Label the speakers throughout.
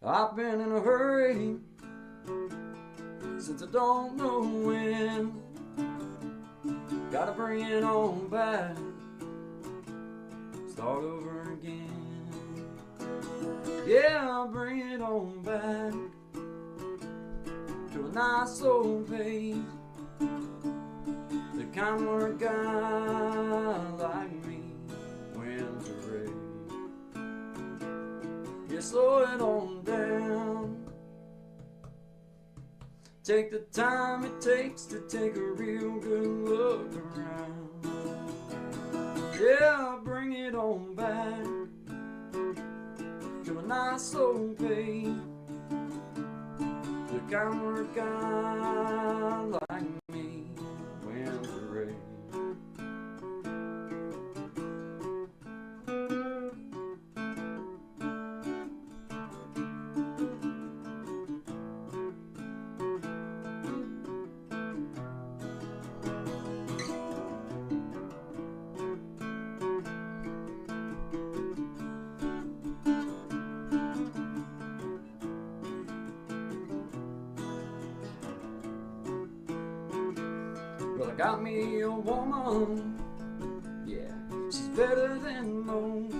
Speaker 1: I've been in a hurry since I don't know when. Gotta bring it on back, start over again. Yeah, I'll bring it on back to a nice old pace, the kind where a guy like me wins a race. Yeah, slow it on down. Take the time it takes to take a real good look around. Yeah, bring it on back to a nice old pace, the kind where a guy like me wins the race. Well, I got me a woman, yeah, she's better than most.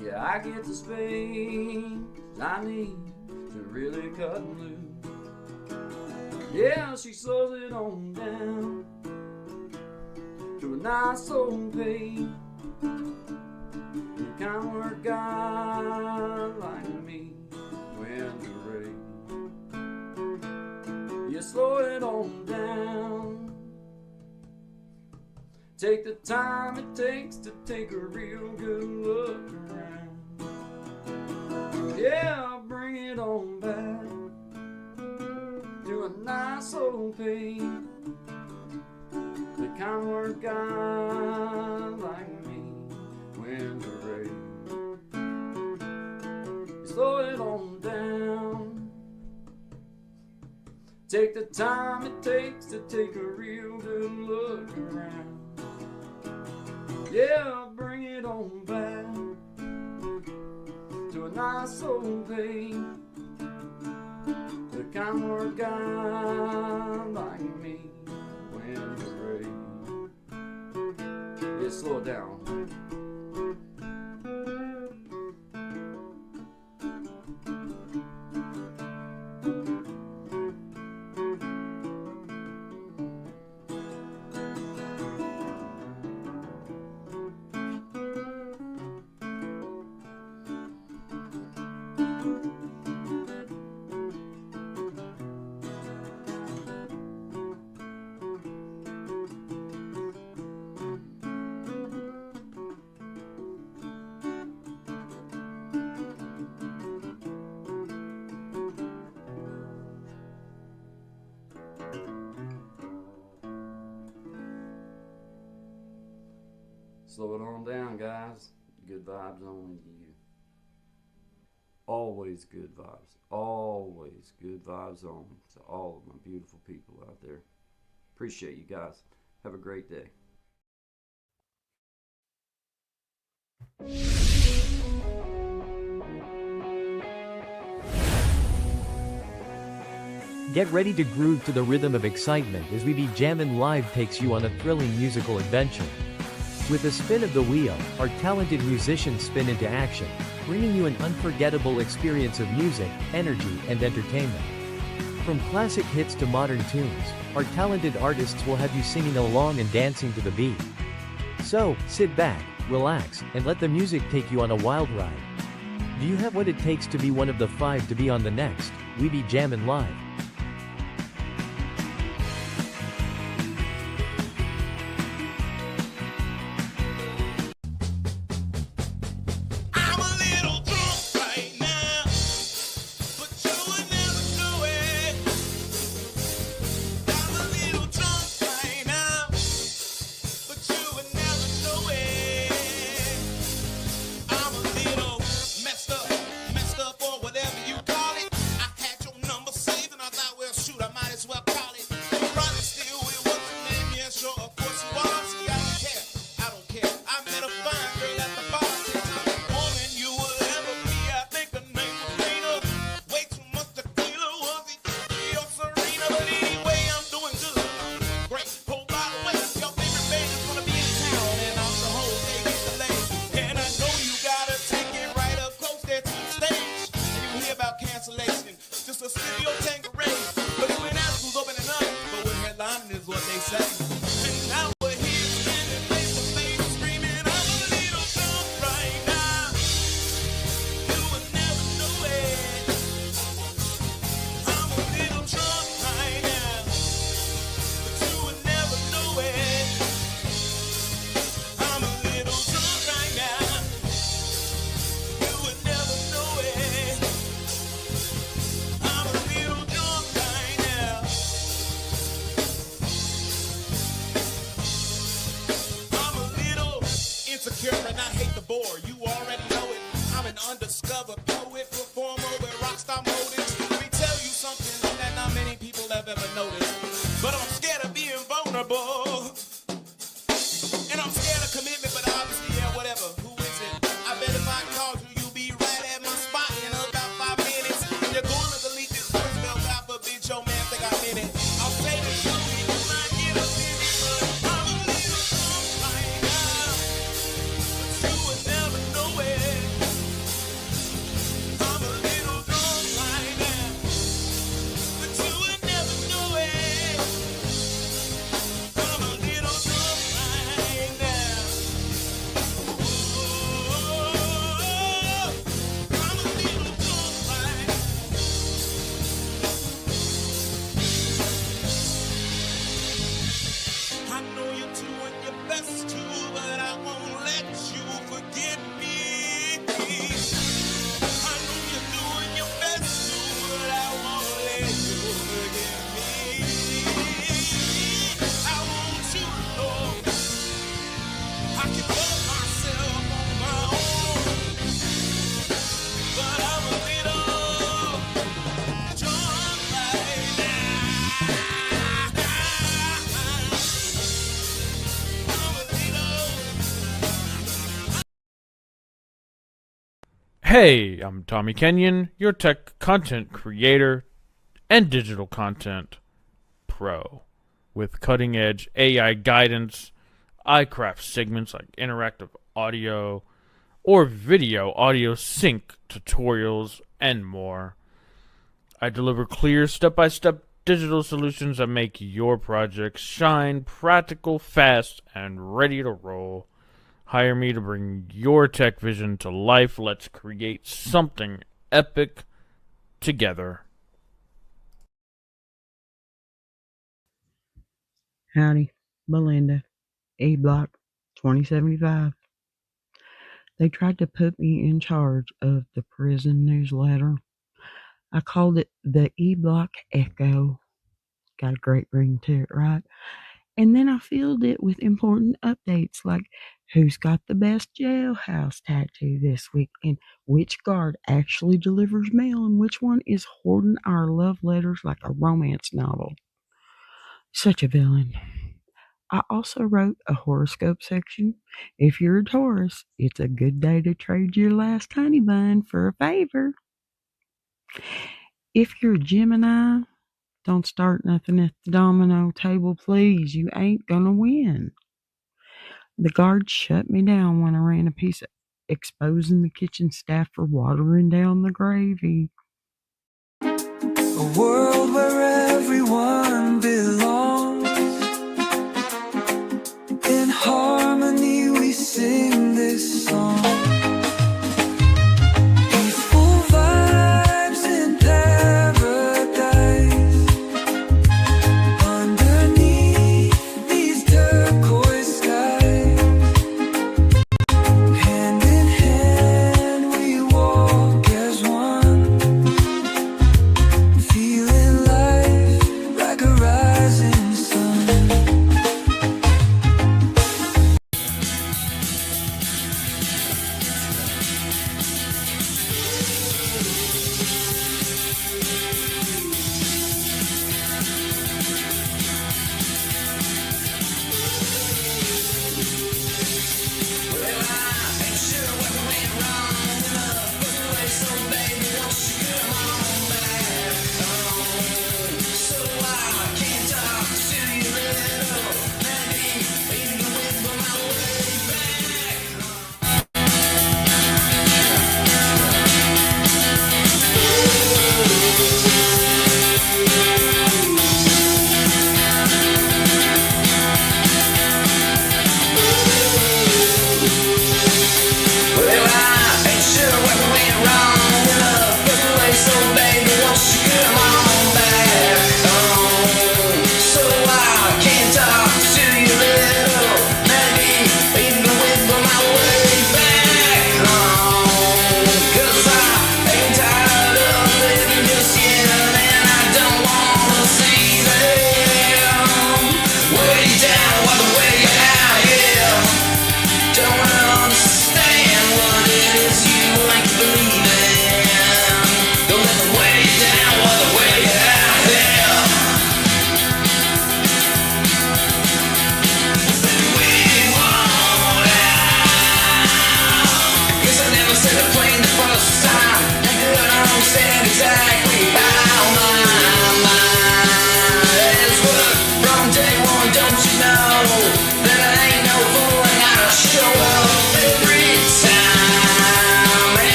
Speaker 1: Yeah, I get the space I need to really cut loose. Yeah, she slows it on down to a nice old pace, the kind where a guy like me wins the race. You slow it on down. Take the time it takes to take a real good look around. Yeah, bring it on back to a nice old pace, the kind where a guy like me wins a race. You slow it on down. Take the time it takes to take a real good look around. Yeah, bring it on back to a nice old pace, the kind where a guy like me wins the race. Yeah, slow it down. Slow it on down, guys. Good vibes only to you. Always good vibes. Always good vibes only to all of my beautiful people out there. Appreciate you guys. Have a great day.
Speaker 2: Get ready to groove to the rhythm of excitement as We Be Jammin' Live takes you on a thrilling musical adventure. With a spin of the wheel, our talented musicians spin into action, bringing you an unforgettable experience of music, energy, and entertainment. From classic hits to modern tunes, our talented artists will have you singing along and dancing to the beat. So, sit back, relax, and let the music take you on a wild ride. Do you have what it takes to be one of the 5 to be on the next We Be Jammin' Live?
Speaker 3: Messed up, or whatever you call it. I had your number saved and undiscovered poet, performer with rockstar motives. Let me tell you something that not many people have ever noticed. But I'm scared of being vulnerable. And I'm scared of commitment, but obviously, yeah, whatever. Who is it? I bet if I called you, you'll be right at my spot in about 5 minutes. And you're going to delete this voicemail, God forbid your man think I'm in it. I'll say this to you when I get up in it, but I'm a little drunk right now. But you would never know it. I'm a little drunk right now. But you would never know it. I'm a little drunk right now. I'm a little drunk right now. I know you're doing your best to, but I won't let you forget me. I know you're doing your best to, but I won't let you forget me. I want you to know I can love myself on my own, but I'm a little drunk right now. I'm a little.
Speaker 4: Hey, I'm Tommy Kenyon, your tech content creator and digital content pro. With cutting edge AI guidance, I craft segments like interactive audio or video audio sync tutorials and more. I deliver clear step-by-step digital solutions that make your projects shine, practical, fast, and ready to roll. Hire me to bring your tech vision to life. Let's create something epic together.
Speaker 5: Howdy, Belinda, E-Block 2075. They tried to put me in charge of the prison newsletter. I called it the E-Block Echo. Got a great ring to it, right? And then I filled it with important updates like who's got the best jailhouse tattoo this week and which guard actually delivers mail and which one is hoarding our love letters like a romance novel. Such a villain. I also wrote a horoscope section. If you're a Taurus, it's a good day to trade your last honey bun for a favor. If you're a Gemini, don't start nothing at the domino table, please. You ain't gonna win. The guards shut me down when I ran a piece of exposing the kitchen staff for watering down the gravy.
Speaker 6: A world where everyone belongs. In harmony we sing this song. Peaceful vibes in paradise. Underneath these turquoise skies. Hand in hand we walk as one. Feeling life like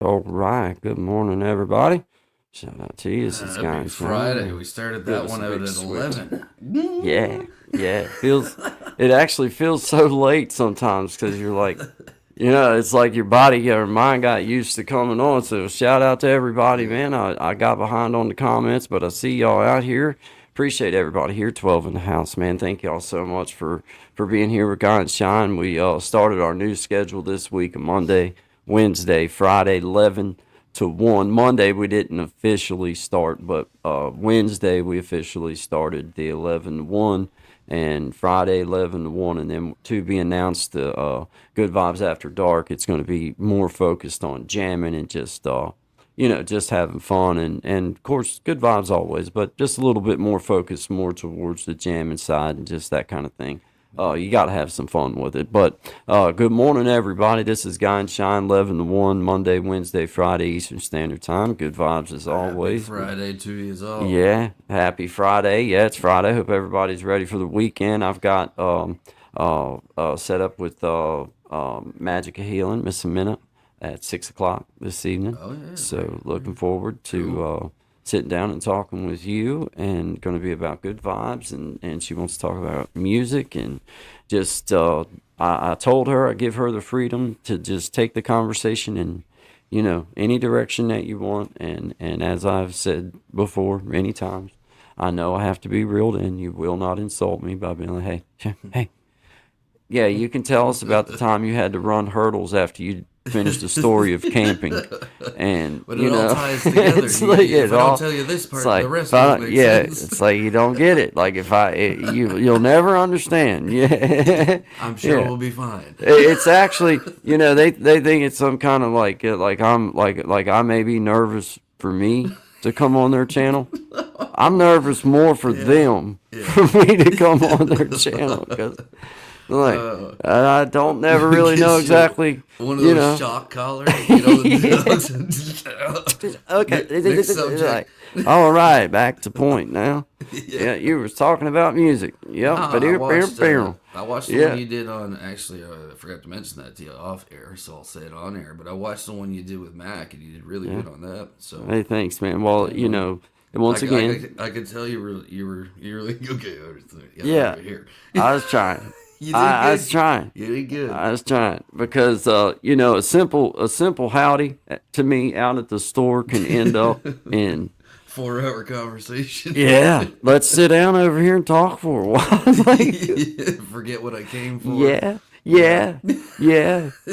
Speaker 1: All right. Good morning, everybody. Shout out to you. This is
Speaker 7: Happy
Speaker 1: guys.
Speaker 7: Friday. We started that
Speaker 1: Goodness,
Speaker 7: one out
Speaker 1: big
Speaker 7: at
Speaker 1: switch.
Speaker 7: 11.
Speaker 1: Yeah, yeah. It actually feels so late sometimes because you're like, it's like your body, your mind got used to coming on. So shout out to everybody, man. I got behind on the comments, but I see y'all out here. Appreciate everybody here. 12 in the house, man. Thank y'all so much for being here with God and Shine. We started our new schedule this week, Monday, Wednesday, Friday, 11 to 1. Monday we didn't officially start, but Wednesday we officially started the 11 to 1, and Friday 11 to 1, and then to be announced the Good Vibes After Dark. It's going to be more focused on jamming and just just having fun, and of course good vibes always, but just a little bit more focused more towards the jamming side and just that kind of thing. You got to have some fun with it. But good morning, everybody. This is Guy and Shine, 11 to 1, Monday, Wednesday, Friday, Eastern Standard Time. Good vibes as always.
Speaker 7: Happy Friday to you all.
Speaker 1: Yeah, happy Friday. Yeah, it's Friday. Hope everybody's ready for the weekend. I've got set up with Magic of Healing, Miss Amina, at 6 o'clock this evening.
Speaker 7: Oh, yeah.
Speaker 1: So looking forward to sitting down and talking with you, and going to be about good vibes, and she wants to talk about music, and just I told her I give her the freedom to just take the conversation in any direction that you want, and as I've said before many times, I know I have to be reeled in. You will not insult me by being like, hey, yeah, you can tell us about the time you had to run hurdles after you finished the story of camping, and
Speaker 7: but it all ties together.
Speaker 1: It's like,
Speaker 7: if I don't tell you this part,
Speaker 1: like,
Speaker 7: the rest won't make sense.
Speaker 1: It's like you don't get it. Like you'll never understand. Yeah,
Speaker 7: I'm sure we'll be fine.
Speaker 1: It's actually, they think it's some kind of like I'm like I may be nervous for me to come on their channel. I'm nervous more for them for me to come on their channel, because I don't never really know exactly.
Speaker 7: One of those shock collars.
Speaker 1: Okay.
Speaker 7: Next subject.
Speaker 1: All right, back to point now. Yeah, you was talking about music. Yep.
Speaker 7: I watched the one you did on. Actually, I forgot to mention that to you off air, so I'll say it on air. But I watched the one you did with Mac, and you did really good on that. So
Speaker 1: hey, thanks, man. Well, once again,
Speaker 7: I could tell you were really okay.
Speaker 1: Yeah,
Speaker 7: here.
Speaker 1: I was trying.
Speaker 7: You did
Speaker 1: I was trying.
Speaker 7: You did good.
Speaker 1: I was trying, because a simple howdy to me out at the store can end up in
Speaker 7: 4-hour conversation.
Speaker 1: Yeah, let's sit down over here and talk for a while.
Speaker 7: Forget what I came for.
Speaker 1: Yeah.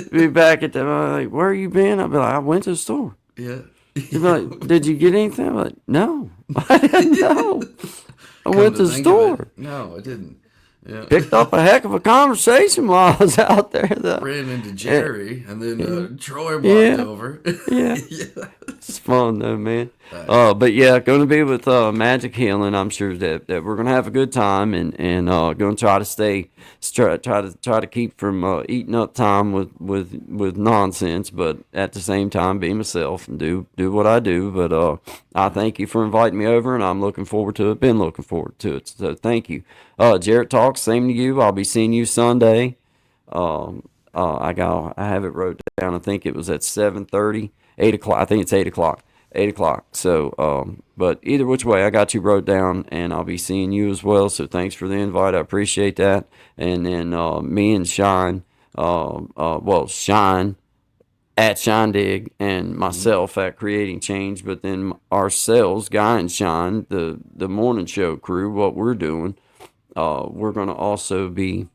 Speaker 1: Be back at like, where you been? I'll be like, I went to the store.
Speaker 7: Yeah.
Speaker 1: You'd be like, did you get anything? I'm like, no, I didn't know. I went to the store.
Speaker 7: No, I didn't. Yeah.
Speaker 1: Picked up a heck of a conversation while I was out there, though.
Speaker 7: Ran into Jerry, and then Troy walked over.
Speaker 1: Yeah. It's fun, though, man. But yeah, going to be with Magic Healing. I'm sure that we're going to have a good time, and going to try to try to keep from eating up time with nonsense, but at the same time be myself and do what I do. But I thank you for inviting me over, and I'm looking forward to it. Been looking forward to it. So thank you. Jarrett Talks, same to you. I'll be seeing you Sunday. I have it wrote down. I think it was at 7:30, 8 o'clock. I think it's 8 o'clock. 8 o'clock. So, but either which way, I got you wrote down, and I'll be seeing you as well. So thanks for the invite. I appreciate that. And then me and Shine, Shine at Shine Dig, and myself at Creating Change. But then ourselves, Guy and Shine, the morning show crew, what we're doing, we're going to also be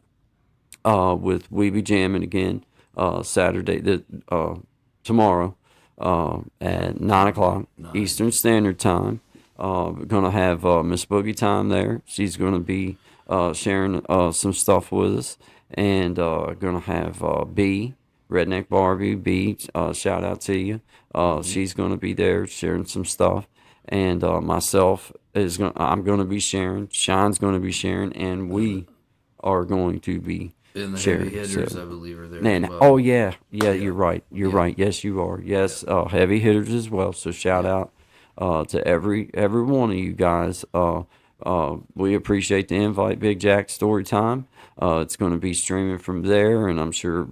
Speaker 1: with We Be Jamming again Saturday, tomorrow. At 9 o'clock Eastern Standard Time. We're going to have Miss Boogie Time there. She's going to be sharing some stuff with us. And going to have B, Redneck Barbie. B, shout out to you. She's going to be there sharing some stuff. And myself, I'm going to be sharing. Shine's going to be sharing. And we are going to be
Speaker 7: and the
Speaker 1: sharing.
Speaker 7: Heavy hitters, I believe, are there.
Speaker 1: Man,
Speaker 7: as well.
Speaker 1: oh yeah, you're right. You're right. Yes, you are. Yes, heavy hitters as well. So shout out to every one of you guys. We appreciate the invite, Big Jack Story Time. It's going to be streaming from there, and I'm sure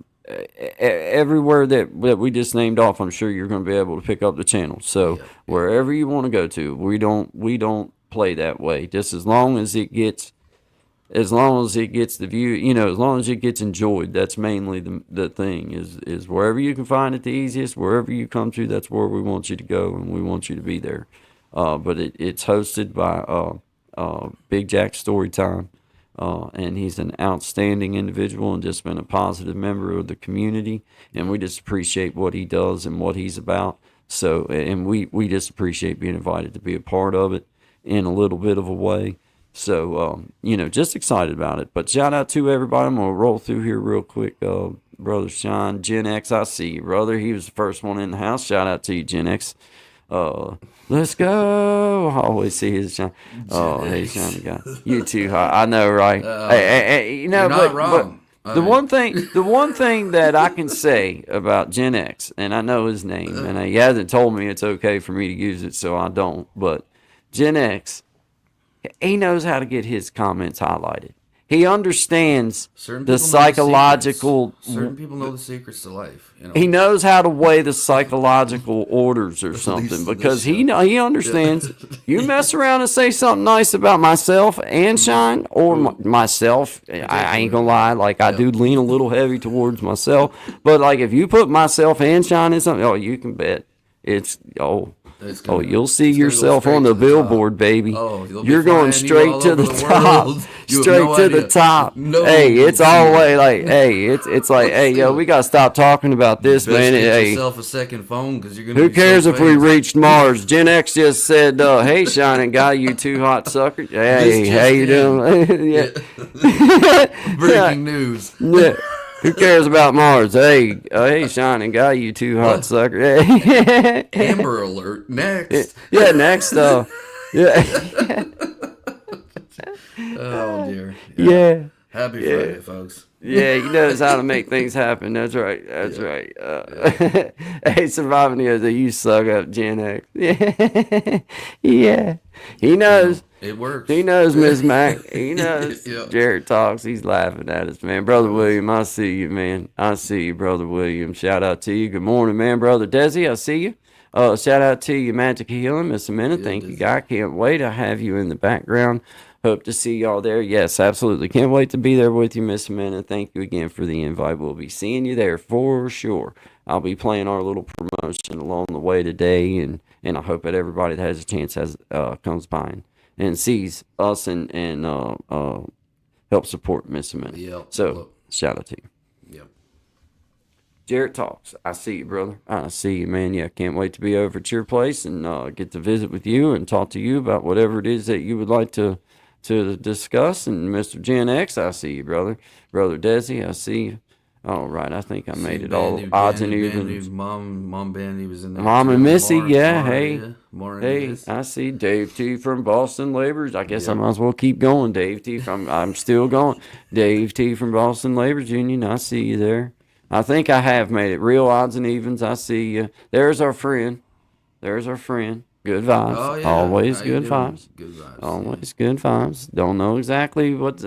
Speaker 1: everywhere that we just named off, I'm sure you're going to be able to pick up the channel. So wherever you want to go to, we don't play that way. Just as long as it gets the view, as long as it gets enjoyed, that's mainly the thing is wherever you can find it the easiest, wherever you come to, that's where we want you to go, and we want you to be there. But it's hosted by Big Jack Storytime, and he's an outstanding individual and just been a positive member of the community, and we just appreciate what he does and what he's about. So, and we just appreciate being invited to be a part of it in a little bit of a way. So, just excited about it. But shout out to everybody. I'm going to roll through here real quick. Brother Sean, Gen X, I see you, brother. He was the first one in the house. Shout out to you, Gen X. Let's go. I always see his Sean. Oh, hey, Sean, guy. You too, I know, right? Hey,
Speaker 7: you're not wrong.
Speaker 1: But the one thing that I can say about Gen X, and I know his name, and he hasn't told me it's okay for me to use it, so I don't. But Gen X, he knows how to get his comments highlighted. He understands the psychological.
Speaker 7: Certain people know the secrets to life.
Speaker 1: He knows how to weigh the psychological orders or something, because he understands. You mess around and say something nice about myself and Shine, or myself. I ain't gonna lie, like I do lean a little heavy towards myself, but like if you put myself and Shine in something, you can bet it's you'll see yourself on the billboard, baby. You're going straight to the top. Straight to the top. Hey, it's all the way like, hey, it's like, hey, yo, we gotta stop talking about this, man. Hey,
Speaker 7: yourself a second phone because you're gonna.
Speaker 1: Who cares if we reached Mars? Gen X just said, "Hey, shining guy, you too hot sucker." Hey, how you doing? Yeah.
Speaker 7: Breaking news.
Speaker 1: Yeah. Who cares about Mars? Hey, shining guy, you too hot sucker.
Speaker 7: Amber alert. Next.
Speaker 1: Yeah, next. Yeah.
Speaker 7: Oh dear.
Speaker 1: Yeah.
Speaker 7: Happy Friday, folks.
Speaker 1: Yeah, he knows how to make things happen. That's right. That's right. Hey, surviving here, you suck up, Gen X. Yeah. He knows.
Speaker 7: It works.
Speaker 1: He knows, Miss Mac. He knows. Jared talks. He's laughing at us, man. Brother William, I see you, man. I see you, Brother William. Shout out to you. Good morning, man. Brother Desi, I see you. Shout out to you, Magic Healing. Miss Amanda, thank you, guy. Can't wait to have you in the background. Hope to see y'all there. Yes, absolutely. Can't wait to be there with you, Miss Amanda. Thank you again for the invite. We'll be seeing you there for sure. I'll be playing our little promotion along the way today, and I hope that everybody that has a chance comes by and sees us and help support Miss Amanda.
Speaker 7: Yep.
Speaker 1: So, shout out to you.
Speaker 7: Yep.
Speaker 1: Jared talks. I see you, brother. I see you, man. Yeah, can't wait to be over at your place and get to visit with you and talk to you about whatever it is that you would like to discuss. And Mr. Gen X, I see you, brother. Brother Desi, I see you. All right, I think I made it all odds and evens.
Speaker 7: Mom Bandy was in there.
Speaker 1: Mom and Missy, yeah.
Speaker 7: Hey,
Speaker 1: I see Dave T from Boston Laborers. I guess I might as well keep going. Dave T I'm still going. Dave T from Boston Laborers Union, I see you there. I think I have made it. Real odds and evens, I see you. There's our friend. Good vibes.
Speaker 7: Oh, yeah.
Speaker 1: Always good vibes.
Speaker 7: Good vibes.
Speaker 1: Always good vibes. Don't know exactly but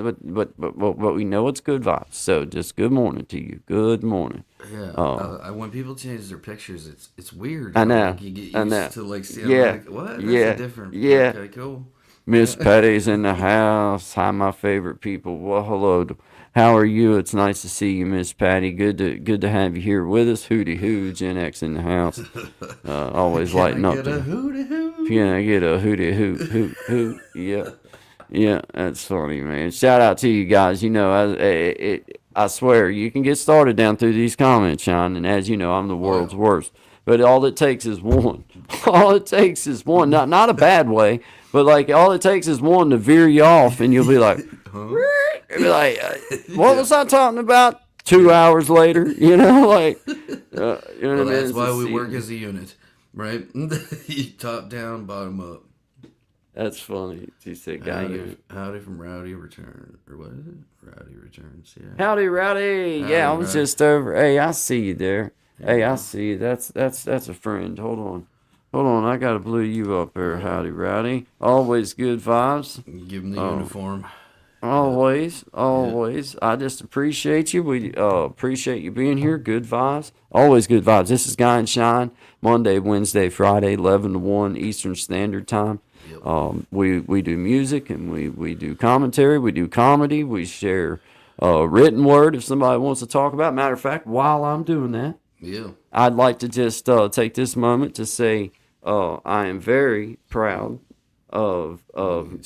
Speaker 1: we know it's good vibes. So just good morning to you. Good morning.
Speaker 7: Yeah. When people change their pictures, it's weird.
Speaker 1: I know.
Speaker 7: Like you get used to like seeing like, what? That's
Speaker 1: a
Speaker 7: different.
Speaker 1: Yeah.
Speaker 7: Okay, cool.
Speaker 1: Miss Patty's in the house. Hi, my favorite people. Well, hello. How are you? It's nice to see you, Miss Patty. Good to have you here with us. Hooty hoo, Gen X in the house. Always lighting up.
Speaker 7: Get a hooty hoo.
Speaker 1: Can I get a hooty hoot? Yeah, that's funny, man. Shout out to you guys. I swear you can get started down through these comments, Sean. And as you know, I'm the world's worst. But all it takes is one. All it takes is one. Not a bad way, but like all it takes is one to veer you off, and you'll be like, you'll be like, what was I talking about? 2 hours later, like, you know what I mean?
Speaker 7: That's why we work as a unit, right? Top down, bottom up.
Speaker 1: That's funny. She said,
Speaker 7: Howdy from Rowdy Return, or what is it? Rowdy Returns. Yeah.
Speaker 1: Howdy, Rowdy. Yeah, I was just over. Hey, I see you there. Hey, I see you. That's a friend. Hold on. I gotta blue you up there. Howdy, Rowdy. Always good vibes.
Speaker 7: Give him the uniform.
Speaker 1: Always, always. I just appreciate you. We appreciate you being here. Good vibes. Always good vibes. This is Guy and Shine. Monday, Wednesday, Friday, 11 to 1 Eastern Standard Time. We do music and we do commentary. We do comedy. We share written word if somebody wants to talk about. Matter of fact, while I'm doing that, I'd like to just take this moment to say I am very proud of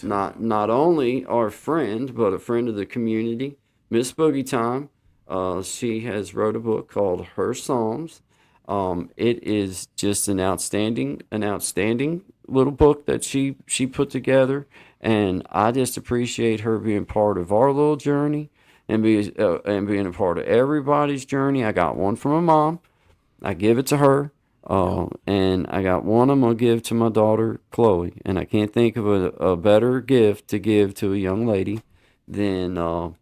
Speaker 1: not only our friend but a friend of the community, Miss Boogie Time. She has wrote a book called Her Psalms. It is just an outstanding little book that she put together, and I just appreciate her being part of our little journey and being a part of everybody's journey. I got one from my mom. I give it to her. And I got one I'm going to give to my daughter, Chloe. And I can't think of a better gift to give to a young lady than, Miss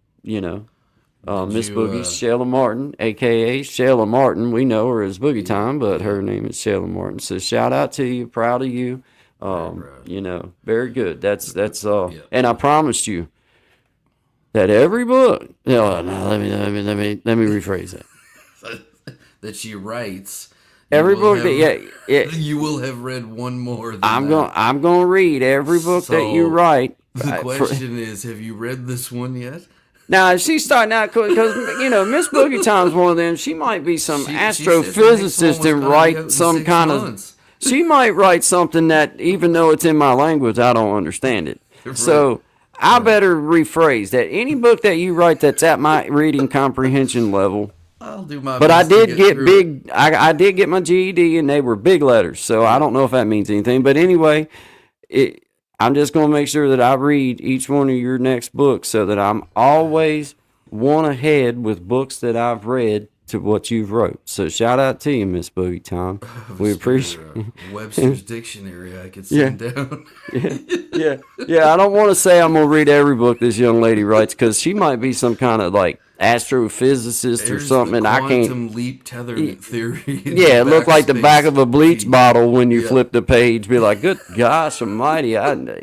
Speaker 1: Boogie, Shayla Martin, a.k.a. Shayla Martin. We know her as Boogie Time, but her name is Shayla Martin. So shout out to you. Proud of you. Very good. That's and I promised you that every book, let me rephrase that.
Speaker 7: That she writes.
Speaker 1: Every book that
Speaker 7: you will have read one more. Than
Speaker 1: I'm gonna read every book that you write.
Speaker 7: The question is, have you read this one yet?
Speaker 1: Now she's starting out because Miss Boogie Time's one of them. She might be some astrophysicist and write some kind of. She might write something that, even though it's in my language, I don't understand it. Right. So I better rephrase that. Any book that you write that's at my reading comprehension level.
Speaker 7: I'll do my
Speaker 1: but
Speaker 7: best.
Speaker 1: I did get big. I did get my GED, and they were big letters. So I don't know if that means anything. But anyway, I'm just going to make sure that I read each one of your next books so that I'm always one ahead with books that I've read to what you've wrote. So shout out to you, Miss Boogie Time. We appreciate
Speaker 7: Webster's Dictionary. I could send down.
Speaker 1: Yeah. I don't want to say I'm going to read every book this young lady writes because she might be some kind of like astrophysicist or something, and I can't.
Speaker 7: Quantum leap tetherment theory.
Speaker 1: Yeah, it looked like the back of a bleach bottle when you flip the page. Be like, good gosh almighty, I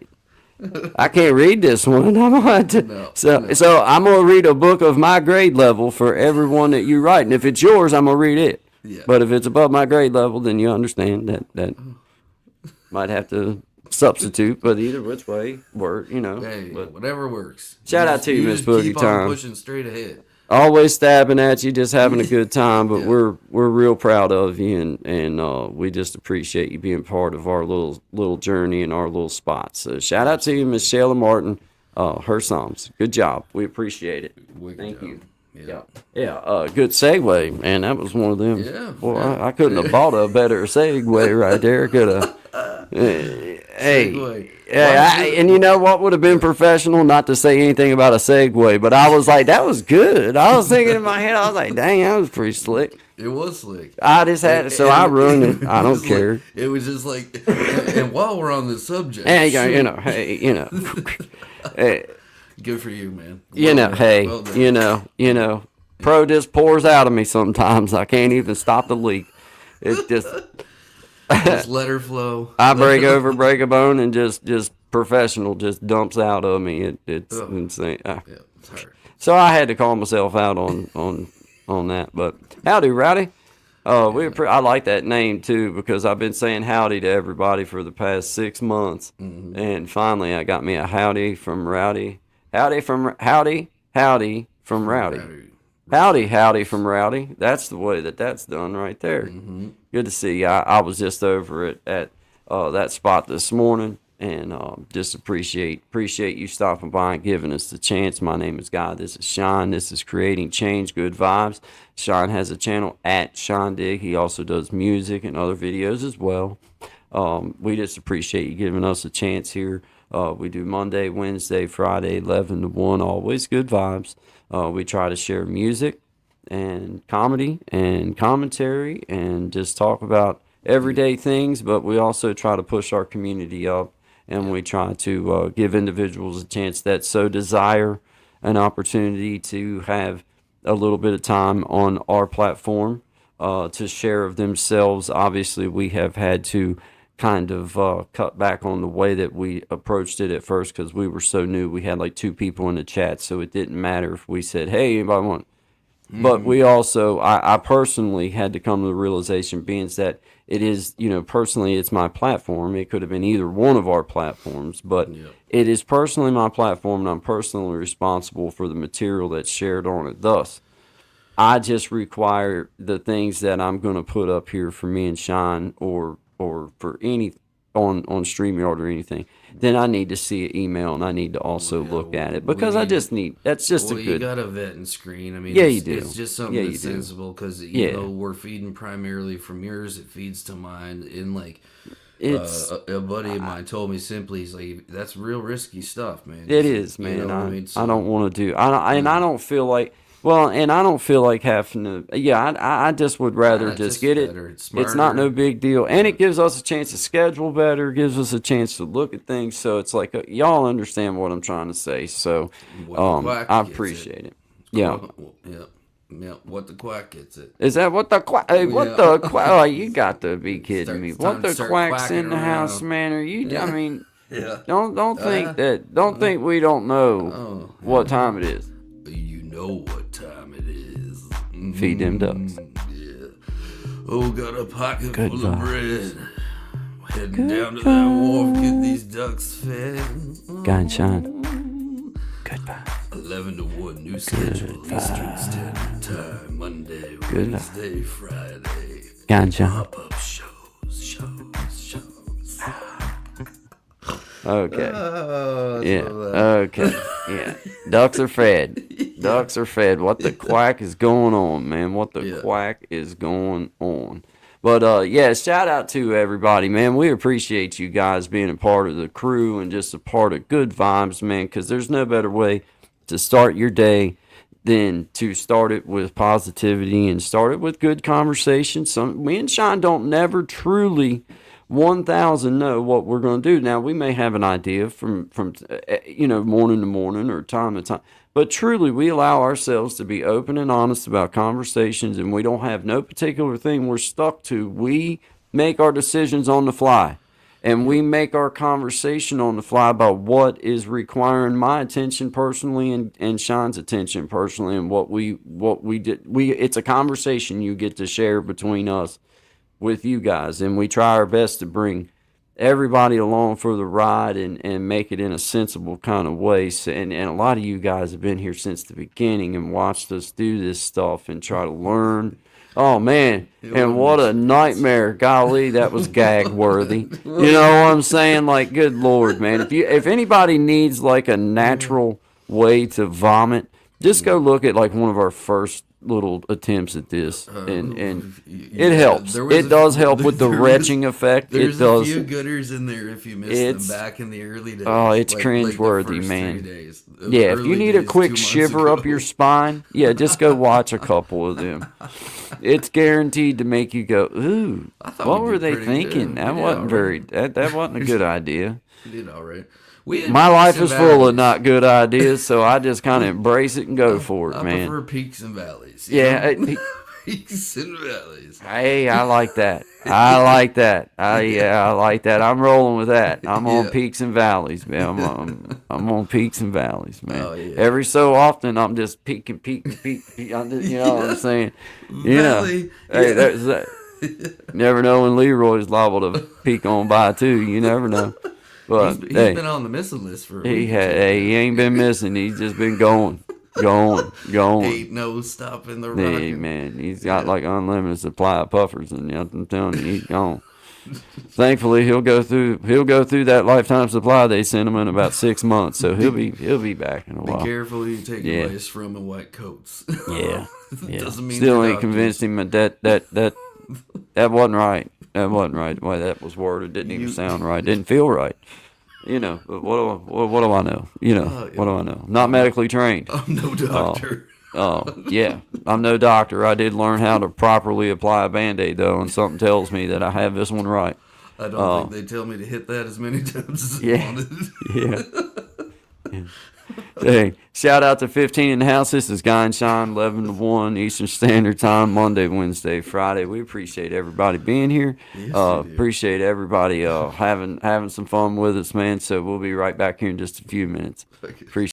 Speaker 1: can't read this one. I'm gonna to, so I'm gonna read a book of my grade level for everyone that you write, and if it's yours, I'm gonna read it. Yeah. But if it's above my grade level, then you understand that might have to substitute. But either which way, work.
Speaker 7: Hey,
Speaker 1: but
Speaker 7: whatever works.
Speaker 1: Shout out to you, Miss Boogie Time.
Speaker 7: Keep pushing straight ahead.
Speaker 1: Always stabbing at you, just having a good time. But we're real proud of you, and we just appreciate you being part of our little journey and our little spot. So shout out to you, Miss Shayla Martin. Her Psalms. Good job. We appreciate it. Thank you. Yeah. Good segue, man. That was one of them.
Speaker 7: Yeah.
Speaker 1: Boy, I couldn't have bought a better segue right there. Could have. Hey. Yeah, and you know what would have been professional? Not to say anything about a segue, but I was like, that was good. I was thinking in my head, I was like, dang, that was pretty slick.
Speaker 7: It was slick.
Speaker 1: I just had it, so I ruined it. I don't care.
Speaker 7: It was just like, and while we're on this subject,
Speaker 1: hey,
Speaker 7: good for you, man.
Speaker 1: Pro just pours out of me sometimes. I can't even stop the leak. It's just.
Speaker 7: Just let her flow.
Speaker 1: I break a bone, and just professional just dumps out of me. It's insane. So I had to call myself out on that. But howdy, Rowdy. I like that name too because I've been saying howdy to everybody for the past 6 months, and finally I got me a howdy from Rowdy. Howdy from Rowdy. Howdy from Rowdy. That's the way that's done right there. Good to see you. I was just over at that spot this morning, and just appreciate you stopping by and giving us the chance. My name is Guy. This is Sean. This is Creating Change, Good Vibes. Sean has a channel at Sean Dig. He also does music and other videos as well. We just appreciate you giving us a chance here. We do Monday, Wednesday, Friday, 11 to 1, always good vibes. We try to share music and comedy and commentary and just talk about everyday things, but we also try to push our community up, and we try to give individuals a chance that so desire an opportunity to have a little bit of time on our platform to share of themselves. Obviously, we have had to kind of cut back on the way that we approached it at first because we were so new. We had like 2 people in the chat, so it didn't matter if we said, "Hey, anybody want?" But we also, I personally had to come to the realization, being that it is, personally, it's my platform. It could have been either one of our platforms, but it is personally my platform, and I'm personally responsible for the material that's shared on it. Thus, I just require the things that I'm going to put up here for me and Sean, or for any on StreamYard or anything. Then I need to see an email, and I need to also look at it because I just need. That's just a good.
Speaker 7: You got to vet and screen. I mean,
Speaker 1: you do.
Speaker 7: It's just something that's sensible because you know we're feeding primarily from yours. It feeds to mine. And like, a buddy of mine told me simply, he's like, "That's real risky stuff, man."
Speaker 1: It is, man. I don't want to do. I don't feel like. Well, and I don't feel like having to. Yeah, I just would rather just get it. It's not no big deal, and it gives us a chance to schedule better. Gives us a chance to look at things. So it's like y'all understand what I'm trying to say. So I appreciate it. Yeah.
Speaker 7: Yeah, what the quack gets it.
Speaker 1: Is that what the quack? Hey, what the quack? Oh, you got to be kidding me! What the quack's in the house, man? Are you? I mean, don't think that. Don't think we don't know what time it is.
Speaker 7: You know what time it is.
Speaker 1: Feed them ducks.
Speaker 7: Yeah. Oh, got a pocket full of bread. Heading down to that wharf, get these ducks fed.
Speaker 1: Guy and Shine. Goodbye.
Speaker 7: 11 to 1, new schedule. Eastern Standard Time. Monday, Wednesday, Friday.
Speaker 1: Guy and Shine.
Speaker 7: Pop-up shows.
Speaker 1: Okay. Okay. Yeah. Ducks are fed. Ducks are fed. What the quack is going on, man? What the quack is going on? But shout out to everybody, man. We appreciate you guys being a part of the crew and just a part of Good Vibes, man, because there's no better way to start your day than to start it with positivity and start it with good conversation. Me and Sean don't never truly 1,000 know what we're going to do. Now, we may have an idea from morning to morning or time to time, but truly we allow ourselves to be open and honest about conversations, and we don't have no particular thing we're stuck to. We make our decisions on the fly, and we make our conversation on the fly about what is requiring my attention personally and Sean's attention personally, and what we did. It's a conversation you get to share between us with you guys, and we try our best to bring everybody along for the ride and make it in a sensible kind of way. So, and a lot of you guys have been here since the beginning and watched us do this stuff and try to learn. Oh man, and what a nightmare. Golly, that was gag worthy. You know what I'm saying? Like, good Lord, man. If anybody needs like a natural way to vomit, just go look at like one of our first little attempts at this, and it helps. It does help with the retching effect.
Speaker 7: There's
Speaker 1: it does.
Speaker 7: A few gooders in there if you missed them back in the early days.
Speaker 1: Oh, it's cringeworthy, man. Yeah, if you need a quick shiver up your spine, just go watch a couple of them. It's guaranteed to make you go, ooh, what were they thinking? That wasn't that wasn't a good idea.
Speaker 7: You did all right.
Speaker 1: My life is full of not good ideas, so I just kind of embrace it and go for it, man.
Speaker 7: I prefer peaks and valleys.
Speaker 1: Yeah.
Speaker 7: Peaks and valleys.
Speaker 1: Hey, I like that. I like that. I like that. I'm rolling with that. I'm on peaks and valleys, man. I'm on peaks and valleys, man. Oh, yeah. Every so often, I'm just peaking. You know what I'm saying?
Speaker 7: Valley.
Speaker 1: Hey, there's that. Never know when Leroy's liable to peak on by too. You never know. But
Speaker 7: he's been on the missing list for a week.
Speaker 1: He ain't been missing. He's just been going.
Speaker 7: Ain't no stopping the rocket.
Speaker 1: Hey, man, he's got like unlimited supply of puffers, and I'm telling you, he's gone. Thankfully, he'll go through that lifetime supply they sent him in about 6 months, so he'll be back in a while.
Speaker 7: Be careful who you take advice from in white coats.
Speaker 1: Yeah.
Speaker 7: Doesn't mean
Speaker 1: still ain't convinced him that wasn't right. That wasn't right. The way that was worded didn't even sound right. Didn't feel right. But what do I know? What do I know? Not medically trained.
Speaker 7: I'm no doctor.
Speaker 1: Yeah. I'm no doctor. I did learn how to properly apply a Band-Aid, though, and something tells me that I have this one right.
Speaker 7: I don't think they tell me to hit that as many times as I wanted.
Speaker 1: Yeah. Hey, shout out to 15 in the house. This is Guy and Shine, 11 to 1 Eastern Standard Time, Monday, Wednesday, Friday. We appreciate everybody being here.
Speaker 7: Yes, you do.
Speaker 1: Appreciate everybody having some fun with us, man. So we'll be right back here in just a few minutes. Appreciate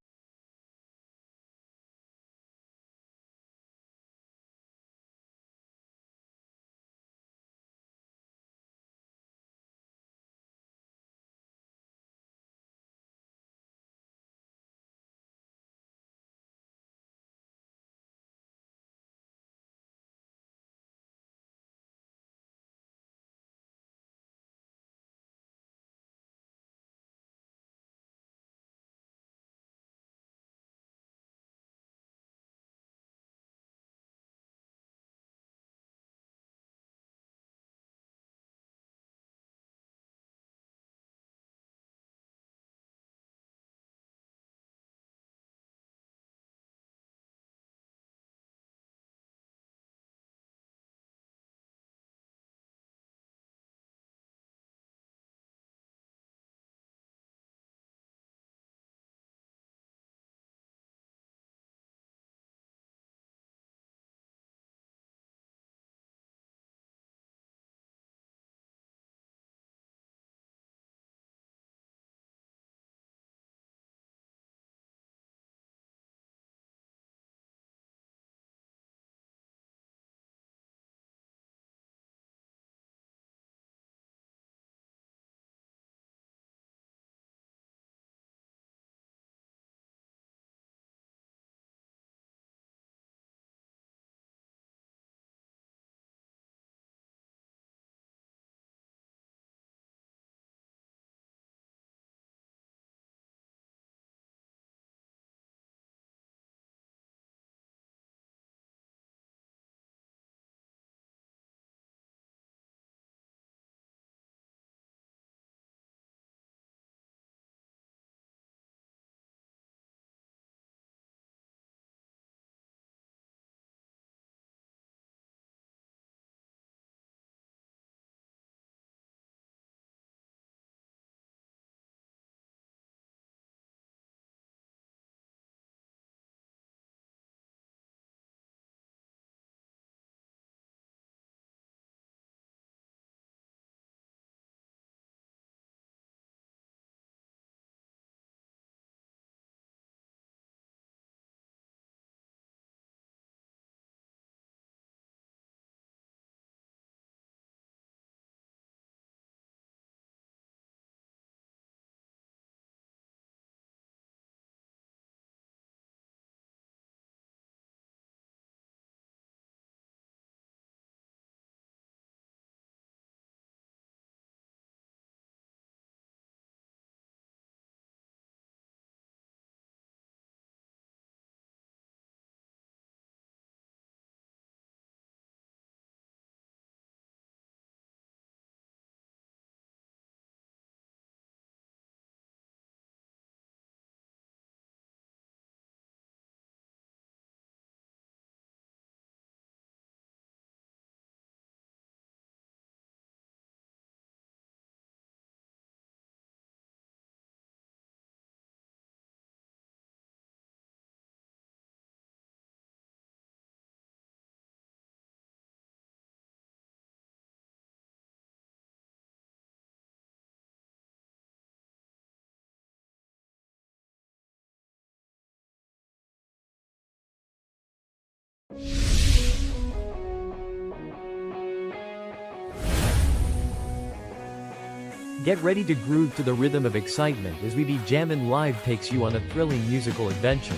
Speaker 2: Get ready to groove to the rhythm of excitement as We Be Jammin' Live takes you on a thrilling musical adventure.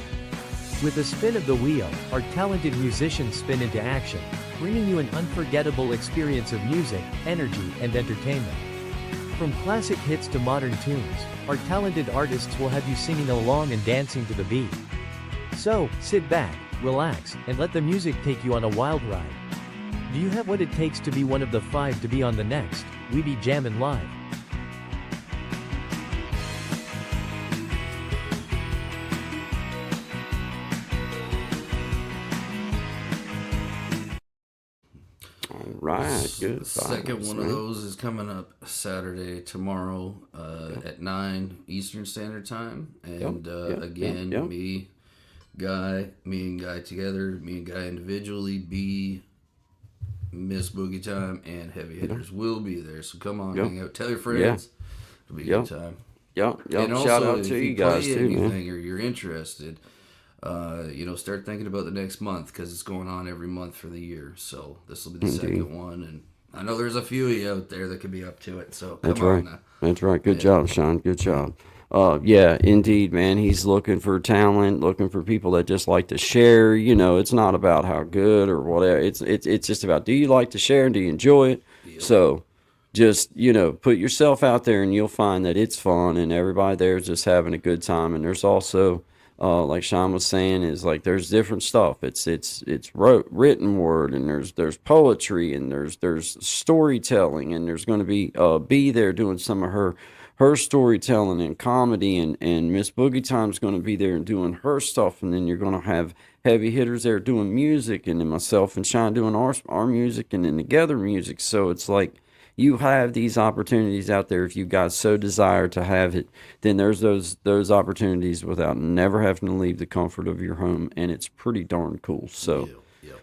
Speaker 2: With a spin of the wheel, our talented musicians spin into action, bringing you an unforgettable experience of music, energy, and entertainment. From classic hits to modern tunes, our talented artists will have you singing along and dancing to the beat. So, sit back, relax, and let the music take you on a wild ride. Do you have what it takes to be one of the 5 to be on the next We Be Jammin' Live?
Speaker 1: right. Good.
Speaker 7: The second
Speaker 1: vibes,
Speaker 7: one
Speaker 1: man.
Speaker 7: of those is coming up Saturday tomorrow at 9 Eastern Standard Time, and again,
Speaker 1: yep.
Speaker 7: me and Guy together, me and Guy individually, B, Miss Boogie Time, and Heavy Hitters will be there. So come on,
Speaker 1: Yep.
Speaker 7: hang out, tell your
Speaker 1: Yeah.
Speaker 7: friends. It'll be a
Speaker 1: Yep.
Speaker 7: good time.
Speaker 1: Yep.
Speaker 7: And
Speaker 1: Shout
Speaker 7: also,
Speaker 1: out
Speaker 7: if
Speaker 1: to
Speaker 7: you
Speaker 1: you guys
Speaker 7: play
Speaker 1: too, man.
Speaker 7: anything or you're interested, start thinking about the next month because it's going on every month for the year. So this will be the second one, and I know there's a few of you out there that could be up to it. So come
Speaker 1: That's
Speaker 7: on
Speaker 1: right.
Speaker 7: now.
Speaker 1: That's right. Good job, Sean. Good job. Yeah, indeed, man. He's looking for talent, looking for people that just like to share. You know, it's not about how good or whatever. It's just about, do you like to share and do you enjoy it?
Speaker 7: Yep.
Speaker 1: So just, put yourself out there and you'll find that it's fun and everybody there is just having a good time. And there's also, like Sean was saying, is like there's different stuff. It's written word, and there's poetry, and there's storytelling, and there's going to be there doing some of her storytelling and comedy, and Miss Boogie Time's going to be there and doing her stuff, and then you're going to have Heavy Hitters there doing music, and then myself and Sean doing our music, and then together music. So it's like, you have these opportunities out there if you guys so desire to have it. Then there's those opportunities without never having to leave the comfort of your home, and it's pretty darn cool. So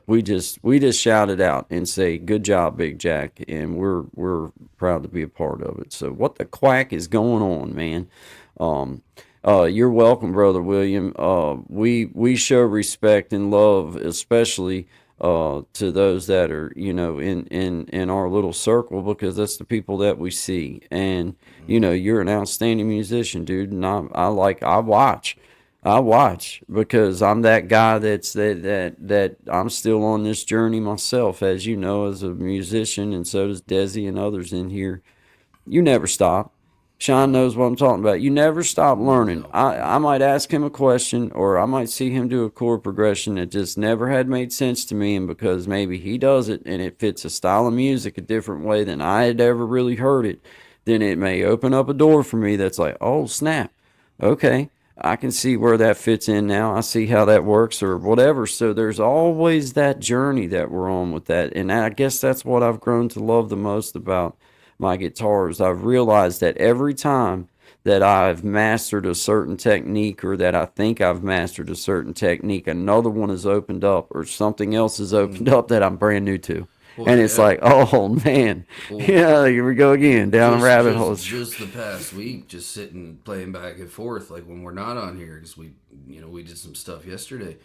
Speaker 1: we just shout it out and say, good job, Big Jack, and we're proud to be a part of it. So what the quack is going on, man? You're welcome, Brother William. We show respect and love, especially to those that are, in our little circle, because that's the people that we see. And, you're an outstanding musician, dude. And I watch because I'm that guy that I'm still on this journey myself, as you know, as a musician, and so does Desi and others in here. You never stop. Sean knows what I'm talking about. You never stop learning. I might ask him a question, or I might see him do a chord progression that just never had made sense to me, and because maybe he does it and it fits a style of music a different way than I had ever really heard it, then it may open up a door for me that's like, oh, snap. Okay, I can see where that fits in now. I see how that works or whatever. So there's always that journey that we're on with that, and I guess that's what I've grown to love the most about my guitars. I've realized that every time that I've mastered a certain technique, or that I think I've mastered a certain technique, another one has opened up, or something else has opened up that I'm brand new to. And it's like, oh man, here we go again, down a rabbit hole.
Speaker 7: Just the past week, just sitting playing back and forth, like when we're not on here, because we did some stuff yesterday.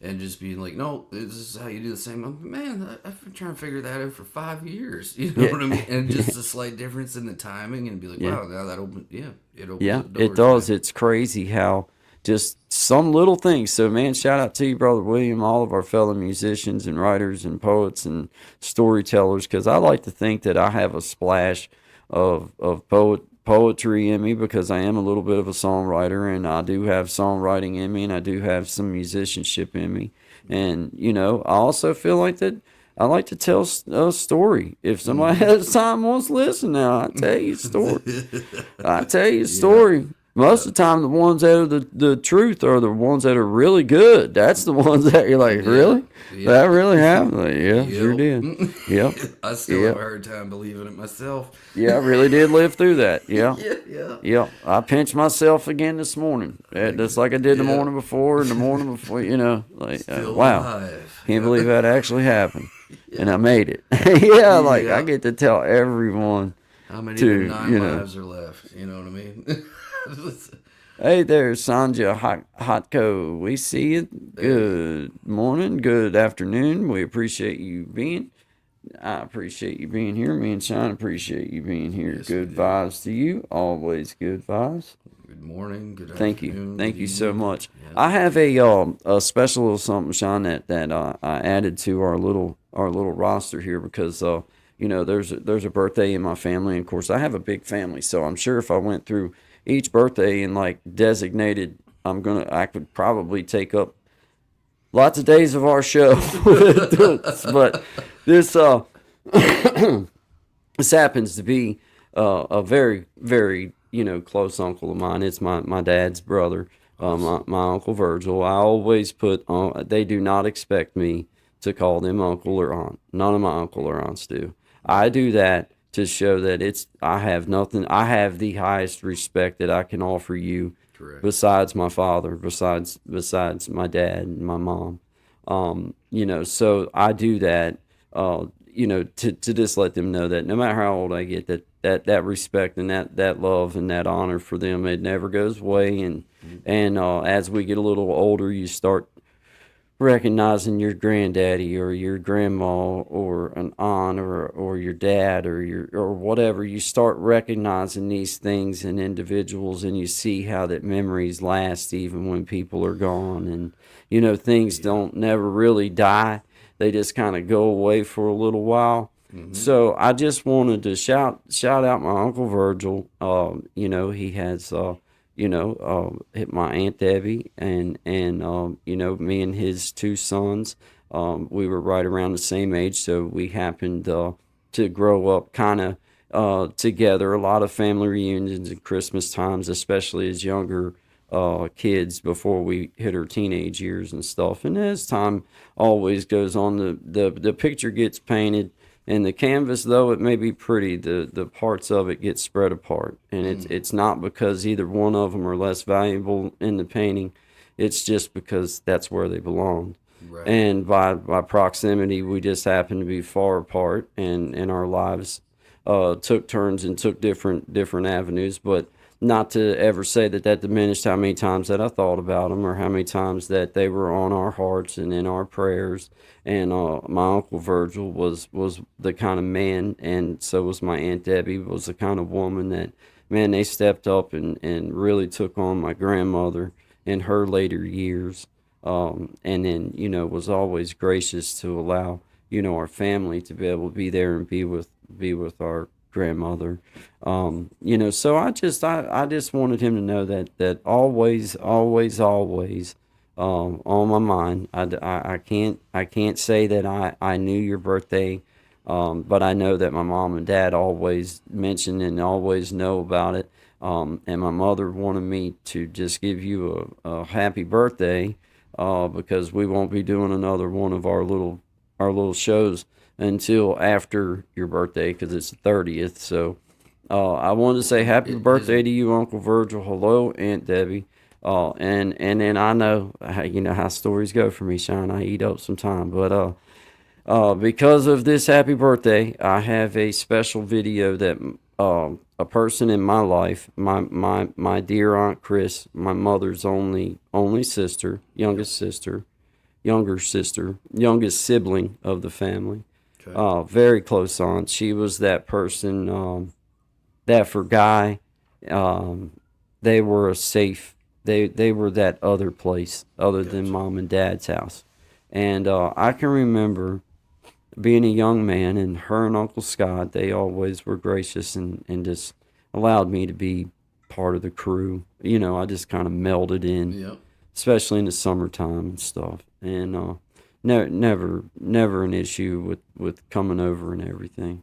Speaker 7: And just being like, no, this is how you do the same. Man, I've been trying to figure that out for 5 years. You know what I mean? And just a slight difference in the timing, and be like, wow, now that opens, it opens.
Speaker 1: Yeah,
Speaker 7: the doors,
Speaker 1: it does.
Speaker 7: man.
Speaker 1: It's crazy how just some little things. So, man, shout out to you, Brother William, all of our fellow musicians and writers and poets and storytellers, because I like to think that I have a splash of poetry in me, because I am a little bit of a songwriter, and I do have songwriting in me, and I do have some musicianship in me. And, I also feel like that I like to tell a story. If somebody has time, wants to listen now, I tell you a story. Most of the time, the ones that are the truth are the ones that are really good. That's the ones that you're like, really? That really happened? Like, sure did. Yep.
Speaker 7: I still have a hard time believing it myself.
Speaker 1: Yeah, I really did live through that. Yeah. Yeah. I pinched myself again this morning, just like I did the morning before and the morning before. Wow,
Speaker 7: Alive.
Speaker 1: can't believe that actually happened, and I made it. I get to tell everyone.
Speaker 7: How many of the 9 lives are left? You know what I mean?
Speaker 1: Hey there, Sanja Hotko. We see you. Good morning, good afternoon. We appreciate you being. I appreciate you being here. Me and Sean appreciate you being here.
Speaker 7: Yes,
Speaker 1: good vibes to you. Always good vibes.
Speaker 7: Good morning. Good
Speaker 1: Thank
Speaker 7: afternoon.
Speaker 1: you. Thank you so much.
Speaker 7: Yeah.
Speaker 1: I have a special little something, Sean, that I added to our little roster here, because there's a birthday in my family, and of course I have a big family, so I'm sure if I went through each birthday and like designated, I could probably take up lots of days of our show. But this this happens to be a very, very close uncle of mine. It's my dad's brother, my Uncle Virgil. I always put on. They do not expect me to call them uncle or aunt. None of my uncle or aunts do. I do that to show that I have nothing. I have the highest respect that I can offer you,
Speaker 7: Correct.
Speaker 1: besides my father, besides my dad and my mom. So I do that, to just let them know that no matter how old I get, that respect and that love and that honor for them, it never goes away. And as we get a little older, you start recognizing your granddaddy or your grandma or an aunt or your dad or whatever. You start recognizing these things in individuals, and you see how that memories last even when people are gone. And things don't never really die, they just kind of go away for a little while. So I just wanted to shout out my Uncle Virgil. He has my Aunt Debbie and me and his two sons. We were right around the same age, so we happened to grow up kind of together. A lot of family reunions at Christmas times, especially as younger kids before we hit our teenage years and stuff. And as time always goes on, the picture gets painted. And the canvas, though it may be pretty, the parts of it get spread apart. And it's not because either one of them are less valuable in the painting. It's just because that's where they belong.
Speaker 7: Right.
Speaker 1: And by proximity, we just happen to be far apart, and our lives took turns and took different avenues. But not to ever say that diminished how many times that I thought about them or how many times that they were on our hearts and in our prayers. And my Uncle Virgil was the kind of man, and so was my Aunt Debbie, was the kind of woman that, man, they stepped up and really took on my grandmother in her later years. And then, was always gracious to allow, our family to be able to be there and be with our grandmother. So I just wanted him to know that always on my mind. I can't say that I knew your birthday, but I know that my mom and dad always mention and always know about it. And my mother wanted me to just give you a happy birthday, because we won't be doing another one of our little shows until after your birthday, because it's the 30th. So I wanted to say happy birthday to you, Uncle Virgil. Hello, Aunt Debbie. And then I know how stories go for me, Sean. I eat up some time, but because of this happy birthday, I have a special video that a person in my life, my dear Aunt Chris, my mother's only sister, youngest sibling of the family. Okay. Very close aunt. She was that person that for Guy, they were a safe. They were that other place other than mom and dad's house. And I can remember being a young man, and her and Uncle Scott, they always were gracious and just allowed me to be part of the crew. I just kind of melded in, especially in the summertime and stuff. And never an issue with coming over and everything.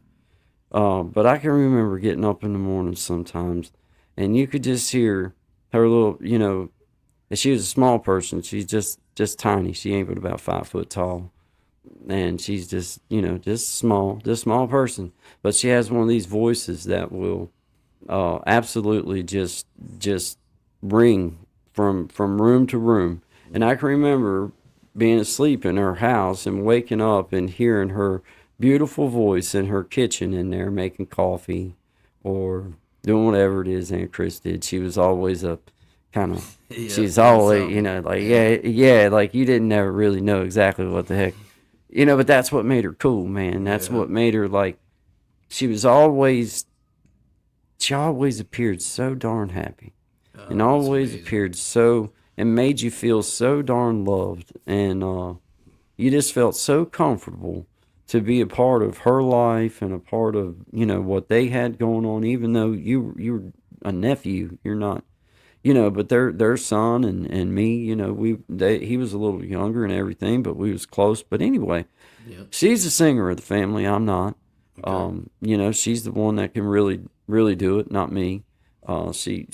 Speaker 1: But I can remember getting up in the morning sometimes, and you could just hear her little, and she was a small person. She's just tiny. She ain't but about 5 foot tall. And she's just small person. But she has one of these voices that will absolutely just ring from room to room. And I can remember being asleep in her house and waking up and hearing her beautiful voice in her kitchen in there making coffee or doing whatever it is Aunt Chris did. She was always a kind of, she's always, like you didn't never really know exactly what the heck, but that's what made her cool, man. That's what made her like, she always appeared so darn happy and always appeared so, and made you feel so darn loved. And you just felt so comfortable to be a part of her life and a part of, what they had going on, even though you were a nephew, you're not, but their son and me, he was a little younger and everything, but we was close. But anyway, she's the singer of the family. I'm not. Okay. She's the one that can really do it, not me. She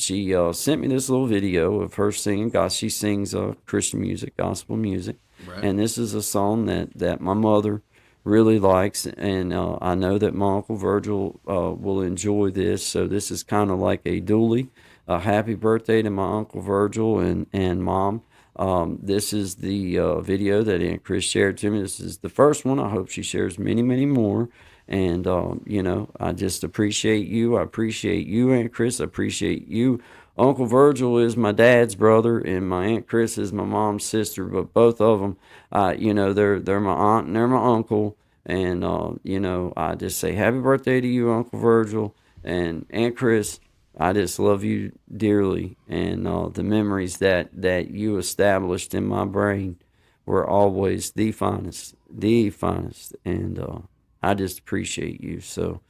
Speaker 1: sent me this little video of her singing. She sings Christian music, gospel music,
Speaker 7: Right.
Speaker 1: And this is a song that my mother really likes, and I know that my Uncle Virgil will enjoy this. So this is kind of like a dually. Happy birthday to my Uncle Virgil and Mom. This is the video that Aunt Chris shared to me. This is the first one. I hope she shares many, many more. And, I just appreciate you. I appreciate you, Aunt Chris. I appreciate you. Uncle Virgil is my dad's brother, and my Aunt Chris is my mom's sister. But both of them, they're my aunt and they're my uncle. And, I just say happy birthday to you, Uncle Virgil. And Aunt Chris, I just love you dearly. And the memories that you established in my brain were always the finest, the finest. And I just appreciate you. So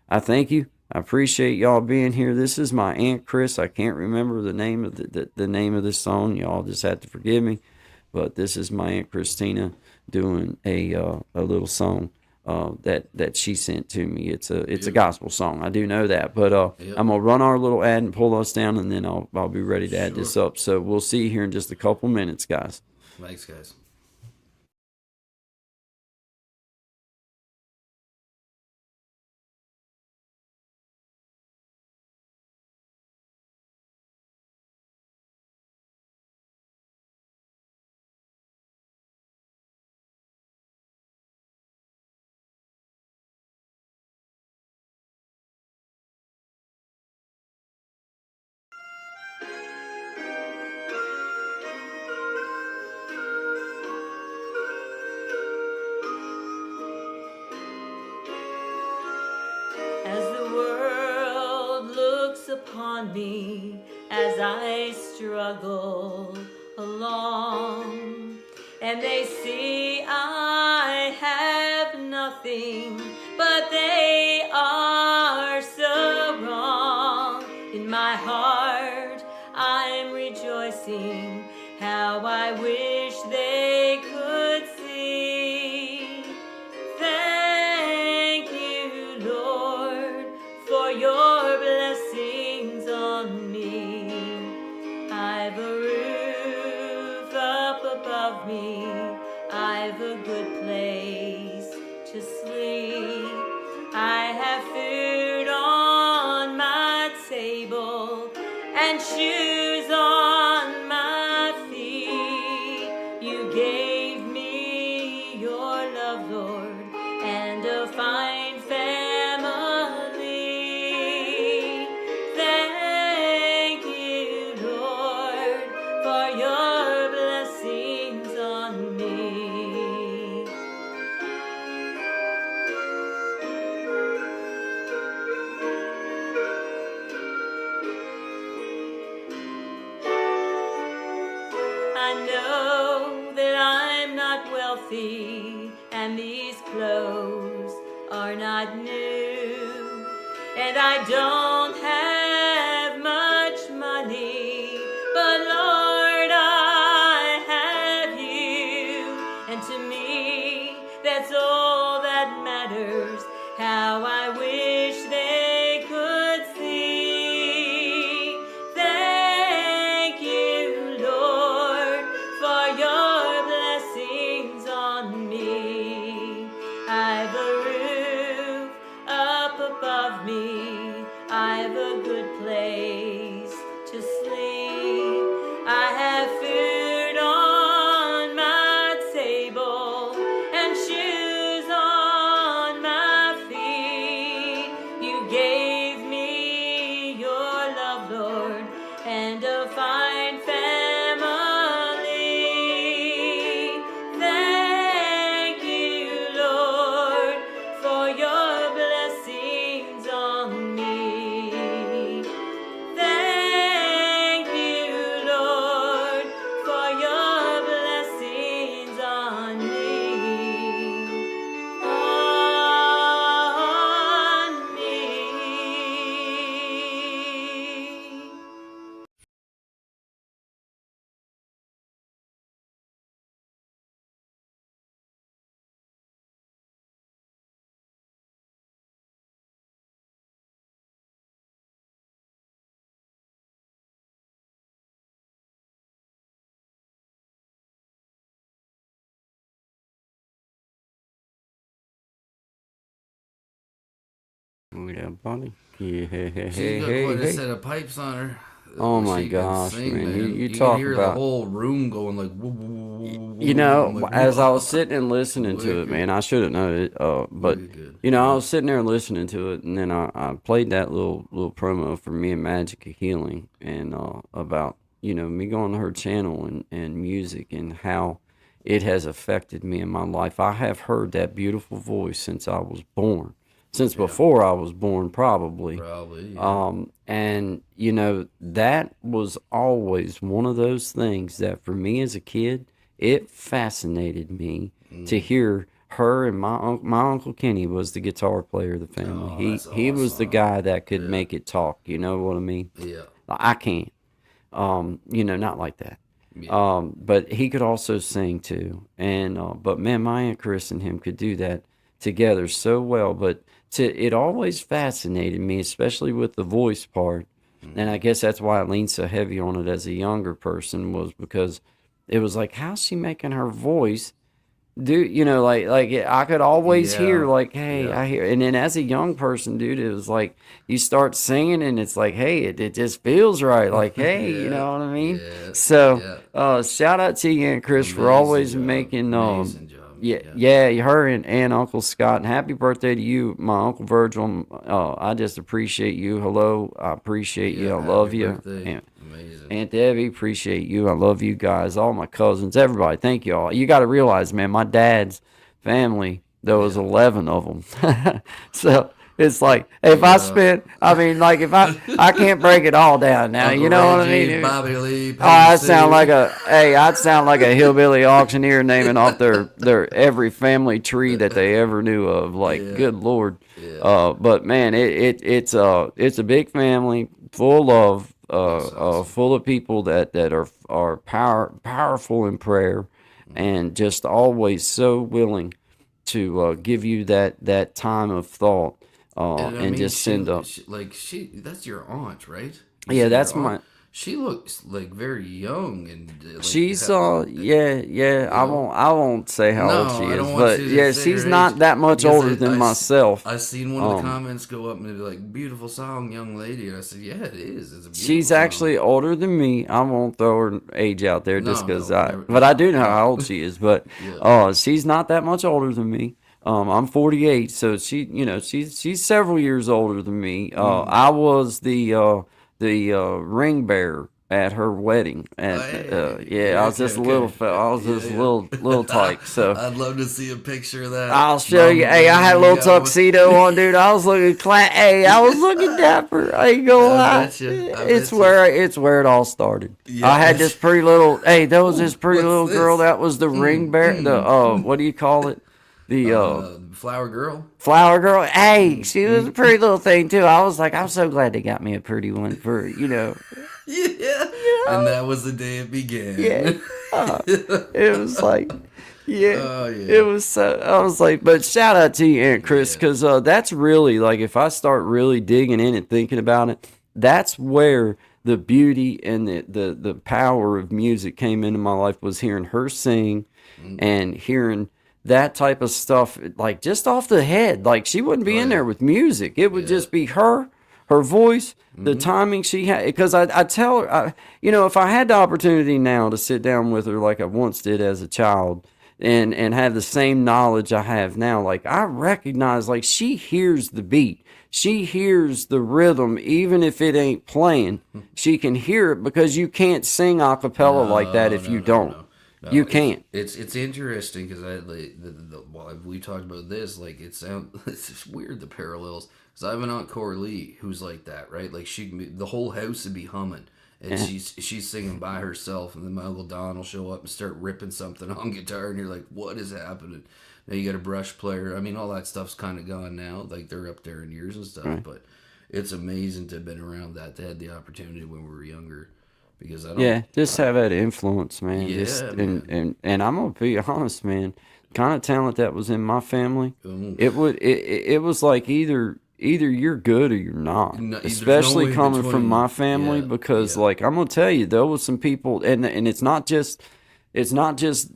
Speaker 1: I thank you. I appreciate y'all being here. This is my Aunt Chris. I can't remember the name of the name of this song. Y'all just have to forgive me. But this is my Aunt Christina doing a little song that she sent to me. It's a gospel song. I do know that. But I'm gonna run our little ad and pull us down, and then I'll be ready to add this up. So we'll see you here in just a couple minutes, guys.
Speaker 7: Thanks, guys.
Speaker 8: As the world looks upon me as I struggle along, and they see I have nothing, but they are so wrong. In my heart I'm rejoicing, how I wish they could see. Thank you, Lord, for your blessings on me. I've a roof up above me, I've a good place to sleep. I have food on my table and shoes on my feet. You gave me your love, Lord, and a fine family. Thank you, Lord, for your blessings on me. I know that I'm not wealthy, and these clothes are not new, and I don't have much money, but Lord, I have you, and to me that's all that matters. How I wish they could see. Thank you, Lord, for your blessings on me. I've a roof up above me, I've a good place to sleep. I have food on my table and shoes on my feet. You gave me your love, Lord, and a fine family. Thank you, Lord, for your blessings on me. Thank
Speaker 1: Oh yeah, buddy. Yeah,
Speaker 7: She's got quite a set of pipes on her.
Speaker 1: Oh my
Speaker 7: She can
Speaker 1: gosh,
Speaker 7: sing,
Speaker 1: man! You
Speaker 7: You can
Speaker 1: talk
Speaker 7: hear the
Speaker 1: about.
Speaker 7: whole room going like. Woo, woo, woo, woo,
Speaker 1: You
Speaker 7: woo. I'm
Speaker 1: know,
Speaker 7: like,
Speaker 1: as I
Speaker 7: whoa.
Speaker 1: was sitting and listening to it, man, I should have known it. But
Speaker 7: Wicked good.
Speaker 1: you know, I was sitting there listening to it, and then I played that little promo for me and Magic of Healing, and about me going to her channel and music and how it has affected me in my life. I have heard that beautiful voice since I was born, since before I was born, probably.
Speaker 7: Probably. Yeah.
Speaker 1: And that was always one of those things that for me as a kid, it fascinated me to hear her. And my uncle Kenny was the guitar player of the family.
Speaker 7: Oh, that's
Speaker 1: He was the
Speaker 7: awesome.
Speaker 1: guy that could make it talk. You know what I mean?
Speaker 7: Yeah.
Speaker 1: I can't. Not like that.
Speaker 7: Yeah.
Speaker 1: But he could also sing too. And but man, my Aunt Chris and him could do that together so well. But it always fascinated me, especially with the voice part. And I guess that's why I leaned so heavy on it as a younger person, was because it was like, how's she making her voice do, like I could always hear,
Speaker 7: Yeah.
Speaker 1: like, hey,
Speaker 7: Yeah.
Speaker 1: I hear. And then as a young person, dude, it was like you start singing and it's like, hey, it just feels right, like, hey, you
Speaker 7: Yeah.
Speaker 1: know what I mean?
Speaker 7: Yeah.
Speaker 1: So
Speaker 7: Yeah.
Speaker 1: Shout out to you, Aunt Chris, for
Speaker 7: Amazing
Speaker 1: always
Speaker 7: job.
Speaker 1: making
Speaker 7: Amazing job.
Speaker 1: yeah, her and Uncle Scott, and happy birthday to you, my Uncle Virgil. I just appreciate you. Hello, I appreciate you. I
Speaker 7: Happy
Speaker 1: love you.
Speaker 7: birthday. Amazing.
Speaker 1: Aunt Debbie, appreciate you. I love you guys, all my cousins, everybody. Thank you all. You got to realize, man, my dad's family, there was 11 of them. So it's like, if I spent, I mean, like, if I can't break it all down now,
Speaker 7: Uncle
Speaker 1: you know what I
Speaker 7: Reggie,
Speaker 1: mean?
Speaker 7: Bobby Lee,
Speaker 1: Oh, I'd
Speaker 7: Peggy
Speaker 1: sound
Speaker 7: Sue.
Speaker 1: like a hillbilly auctioneer naming off their every family tree that they ever knew of. Like, good Lord. But man, it's a big family full of full of people that are powerful in prayer, and just always so willing to give you that time of thought,
Speaker 7: And I mean,
Speaker 1: just send up.
Speaker 7: that's your aunt, right?
Speaker 1: Yeah,
Speaker 7: Your
Speaker 1: that's
Speaker 7: aunt?
Speaker 1: my.
Speaker 7: She looks like very young and like,
Speaker 1: She's yeah. I won't say how old
Speaker 7: No,
Speaker 1: she
Speaker 7: I
Speaker 1: is,
Speaker 7: don't want
Speaker 1: but
Speaker 7: you to
Speaker 1: yeah,
Speaker 7: say
Speaker 1: she's
Speaker 7: her
Speaker 1: not
Speaker 7: age,
Speaker 1: that much
Speaker 7: because
Speaker 1: older than
Speaker 7: I
Speaker 1: myself.
Speaker 7: I seen one of the comments go up and be like, "Beautiful song, young lady," and I said, "Yeah, it is. It's a beautiful
Speaker 1: She's
Speaker 7: song."
Speaker 1: actually older than me. I won't throw her age out there just
Speaker 7: No,
Speaker 1: because
Speaker 7: no, never-
Speaker 1: but I do know how old she is. But
Speaker 7: Yeah.
Speaker 1: she's not that much older than me. I'm 48, so she's several years older than me. I was the ring bearer at her wedding. At I was just a little I was just a little tyke. So
Speaker 7: I'd love to see a picture of that.
Speaker 1: I'll show you. Hey, I had a little tuxedo on, dude. I was looking Hey, I was looking dapper. I ain't gonna lie. It's where it all started.
Speaker 7: Yeah.
Speaker 1: I had this pretty little. Hey, there was this pretty
Speaker 7: What's
Speaker 1: little girl
Speaker 7: this?
Speaker 1: that was the ring bearer. The what do you call it? The
Speaker 7: Flower girl.
Speaker 1: flower girl. Hey, she was a pretty little thing too. I was like, I'm so glad they got me a pretty one for
Speaker 7: Yeah. And that was the day it began.
Speaker 1: Yeah. It was like, yeah,
Speaker 7: Oh, yeah.
Speaker 1: it was so, I was like, but shout out to you, Aunt Chris, because that's really, like, if I start really digging in and thinking about it, that's where the beauty and the power of music came into my life, was hearing her sing and hearing that type of stuff, like, just off the head. Like, she wouldn't be in there with music. It would just be her voice, the timing she had. Because I tell her, if I had the opportunity now to sit down with her like I once did as a child, and have the same knowledge I have now, like, I recognize, like, she hears the beat. She hears the rhythm, even if it ain't playing. She can hear it, because you can't sing a cappella like that if you don't.
Speaker 7: No,
Speaker 1: You can't.
Speaker 7: It's interesting because while we talked about this, like, it's just weird, the parallels. Because I have an Aunt Coralie who's like that, right? Like, the whole house would be humming, and she's singing by herself, and then my Uncle Don will show up and start ripping something on guitar, and you're like, what is happening? Now you got a brush player. I mean, all that stuff's kind of gone now. Like, they're up there in years and stuff, but it's amazing to have been around that, to had the opportunity when we were younger. Because I don't,
Speaker 1: just have that influence, man.
Speaker 7: Yeah,
Speaker 1: Just,
Speaker 7: man.
Speaker 1: and I'm gonna be honest, man. The kind of talent that was in my family,
Speaker 7: Ooh.
Speaker 1: it was like either you're good or you're not.
Speaker 7: No, there's no
Speaker 1: Especially
Speaker 7: in
Speaker 1: coming from
Speaker 7: between.
Speaker 1: my family,
Speaker 7: Yeah,
Speaker 1: because
Speaker 7: yeah.
Speaker 1: like, I'm gonna tell you, there was some people, and it's not just it's not just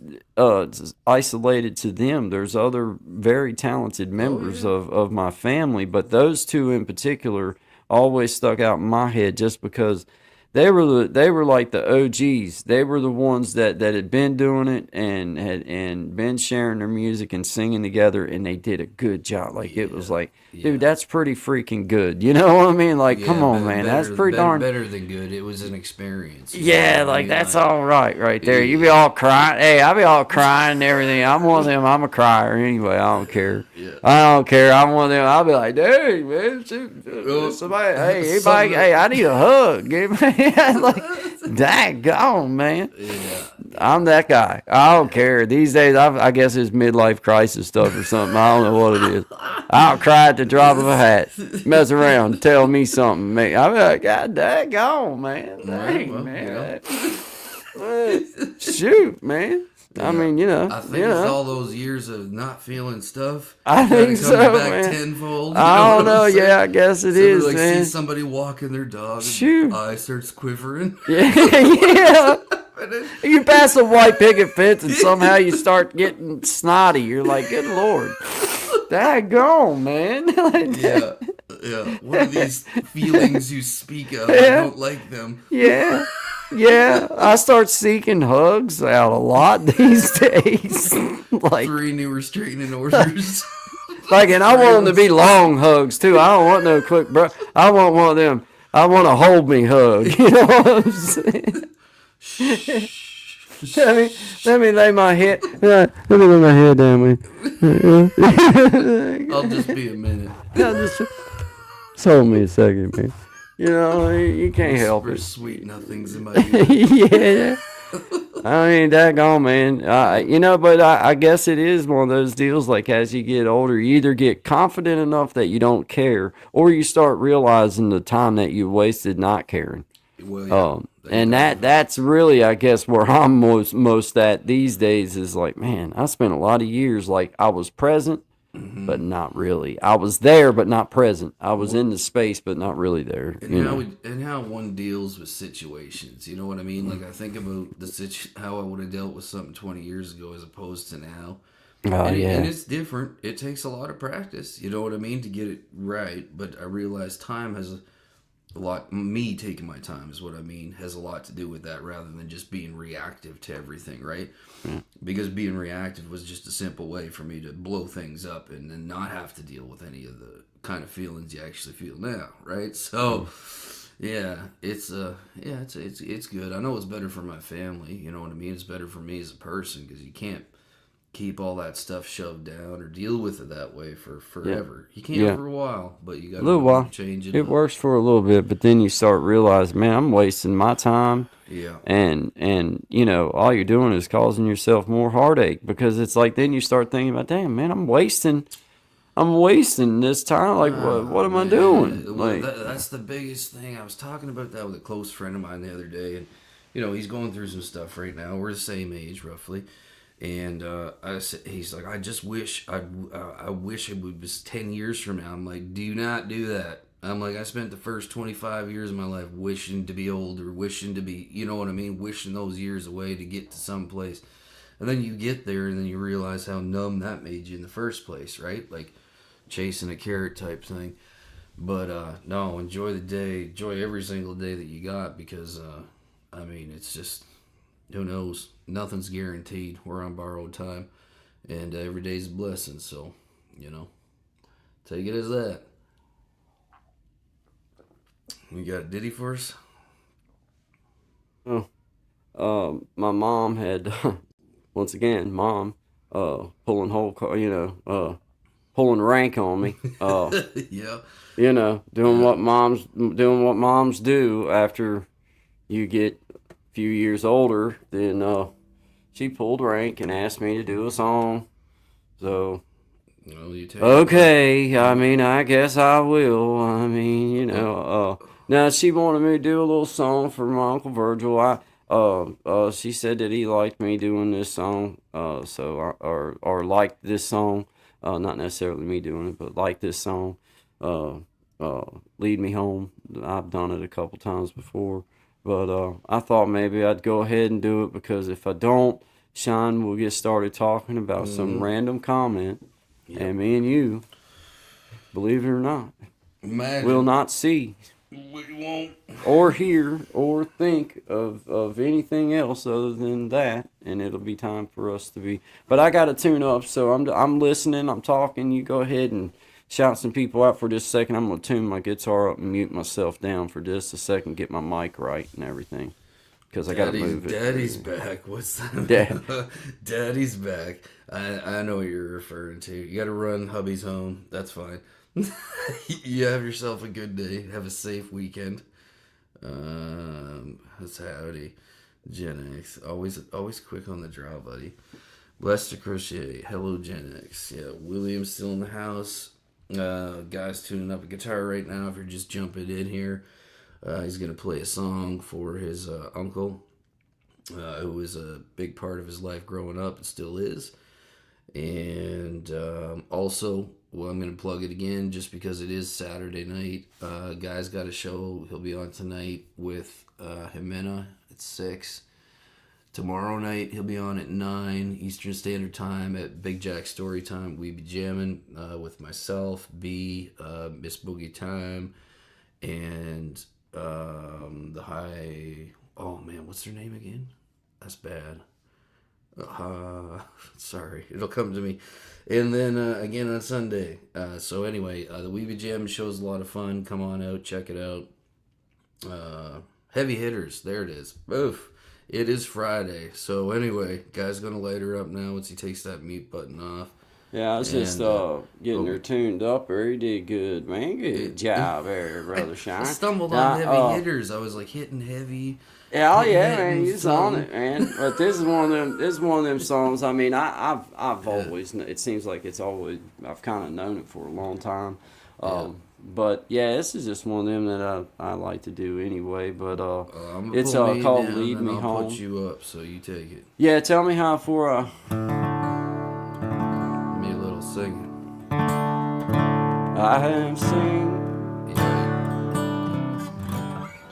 Speaker 1: isolated to them. There's other very talented members of my family, but those two in particular always stuck out in my head just because they were like the OGs. They were the ones that had been doing it and been sharing their music and singing together, and they did a good job. Like it was like, dude, that's pretty freaking good. You know what I mean? Like, come on, man, that's pretty darn
Speaker 7: better than good. It was an experience.
Speaker 1: Yeah, like that's all right there. You be all crying. Hey, I be all crying and everything. I'm one of them. I'm a crier anyway. I don't care. I don't care. I'm one of them. I'll be like, dude, man, somebody, hey, anybody, hey, I need a hug. Give me, like, daggone, man.
Speaker 7: Yeah.
Speaker 1: I'm that guy. I don't care. These days, I guess it's midlife crisis stuff or something. I don't know what it is. I'll cry at the drop of a hat. Mess around, tell me something. Man. I'll be like, God daggone, man. Dang,
Speaker 7: Well,
Speaker 1: man. Shoot, man. I mean,
Speaker 7: I think it's all those years of not feeling stuff.
Speaker 1: I think so,
Speaker 7: back
Speaker 1: man.
Speaker 7: Tenfold.
Speaker 1: I don't know. Yeah, I guess it is,
Speaker 7: like,
Speaker 1: man.
Speaker 7: See somebody walking their dog,
Speaker 1: Shoot.
Speaker 7: and eye starts quivering.
Speaker 1: Yeah. You pass a white picket fence and somehow you start getting snotty. You're like, good Lord. Daggone, man.
Speaker 7: Yeah. What are these feelings you speak of? I don't like them.
Speaker 1: Yeah. I start seeking hugs out a lot these days. Like
Speaker 7: 3 new restraining orders.
Speaker 1: Like, and I want them to be long hugs too. I don't want no quick, bro. I want one of them. I want a hold me hug. You know what I'm saying? Let me lay my head. Let me lay my head down, man.
Speaker 7: I'll just be a minute.
Speaker 1: Just hold me a second, man. You know, you can't help
Speaker 7: Whisper
Speaker 1: it.
Speaker 7: sweet nothings in my ear.
Speaker 1: Yeah. I mean, daggone, man. But I guess it is one of those deals, like, as you get older, you either get confident enough that you don't care, or you start realizing the time that you wasted not caring.
Speaker 7: Well,
Speaker 1: And that's really, I guess, where I'm most at these days is like, man, I spent a lot of years, like, I was present, but not really. I was there, but not present. I was in the space, but not really there.
Speaker 7: And how one deals with situations, you know what I mean? Like, I think about how I would have dealt with something 20 years ago as opposed to now. And it's different. It takes a lot of practice, you know what I mean, to get it right. But I realize time has a lot, me taking my time is what I mean, has a lot to do with that rather than just being reactive to everything, right? Because being reactive was just a simple way for me to blow things up and then not have to deal with any of the kind of feelings you actually feel now, right? So it's good. I know it's better for my family, you know what I mean? It's better for me as a person because you can't keep all that stuff shoved down or deal with it that way for forever. You can for a while, but you got to change it.
Speaker 1: It works for a little bit, but then you start realizing, man, I'm wasting my time.
Speaker 7: Yeah.
Speaker 1: And all you're doing is causing yourself more heartache because it's like then you start thinking about, damn, man, I'm wasting this time. Like, what am I doing?
Speaker 7: Well, that's the biggest thing. I was talking about that with a close friend of mine the other day, and he's going through some stuff right now. We're the same age, roughly. And he's like, I just wish I wish it was 10 years from now. I'm like, do not do that. I'm like, I spent the first 25 years of my life wishing to be older, wishing to be, you know what I mean, wishing those years away to get to some place. And then you get there and then you realize how numb that made you in the first place, right? Like chasing a carrot type thing. But no, enjoy the day, enjoy every single day that you got because, it's just, who knows? Nothing's guaranteed. We're on borrowed time, and every day's a blessing. So, take it as that. You got a ditty for us?
Speaker 1: My mom had once again, pulling pulling rank on me.
Speaker 7: Yeah.
Speaker 1: Doing what moms do after you get a few years older. Then she pulled rank and asked me to do a song. So, okay, I guess I will. Now she wanted me to do a little song for my Uncle Virgil. She said that he liked me doing this song, or liked this song, not necessarily me doing it, but liked this song, Lead Me Home. I've done it a couple times before. But I thought maybe I'd go ahead and do it because if I don't, Sean will get started talking about some random comment, and me and you, believe it or not,
Speaker 7: Imagine.
Speaker 1: will not see
Speaker 7: We won't.
Speaker 1: or hear or think of anything else other than that, and it'll be time for us to be. But I got to tune up, so I'm listening, I'm talking. You go ahead and shout some people out for just a second. I'm gonna tune my guitar up and mute myself down for just a second, get my mic right and everything, because I got to move it.
Speaker 7: Daddy's back. What's that?
Speaker 1: Dad.
Speaker 7: Daddy's back. I know what you're referring to. You got to run hubby's home. That's fine. You have yourself a good day. Have a safe weekend. That's howdy. Gen X. Always quick on the draw, buddy. Lester Crochet. Hello, Gen X. Yeah, William's still in the house. Guy's tuning up a guitar right now. If you're just jumping in here, he's gonna play a song for his uncle, who was a big part of his life growing up and still is. And also, well, I'm gonna plug it again just because it is Saturday night. Guy's got a show. He'll be on tonight with Jimena at 6. Tomorrow night, he'll be on at 9 Eastern Standard Time at Big Jack Storytime. We be jamming with myself, B, Miss Boogie Time, and the high... Oh, man, what's their name again? That's bad. Sorry, it'll come to me. And then again on Sunday. So anyway, the We Be Jamming show is a lot of fun. Come on out, check it out. Heavy hitters, there it is. Oof. It is Friday. So anyway, guy's gonna light her up now once he takes that mute button off.
Speaker 1: Yeah, I was just getting her tuned up. He did good, man. Good job there, Brother Shine.
Speaker 7: I stumbled on heavy hitters. I was like hitting heavy.
Speaker 1: Yeah, oh yeah, man, he's on it, man. But this is one of them. This is one of them songs. I mean, I've always. It seems like it's always. I've kind of known it for a long time. But yeah, this is just one of them that I like to do anyway. But it's called "Lead Me
Speaker 7: I'll
Speaker 1: Home."
Speaker 7: Put you up, so you take it.
Speaker 1: Yeah, tell me how for
Speaker 7: Me a little singing.
Speaker 1: I have seen.
Speaker 7: Yeah,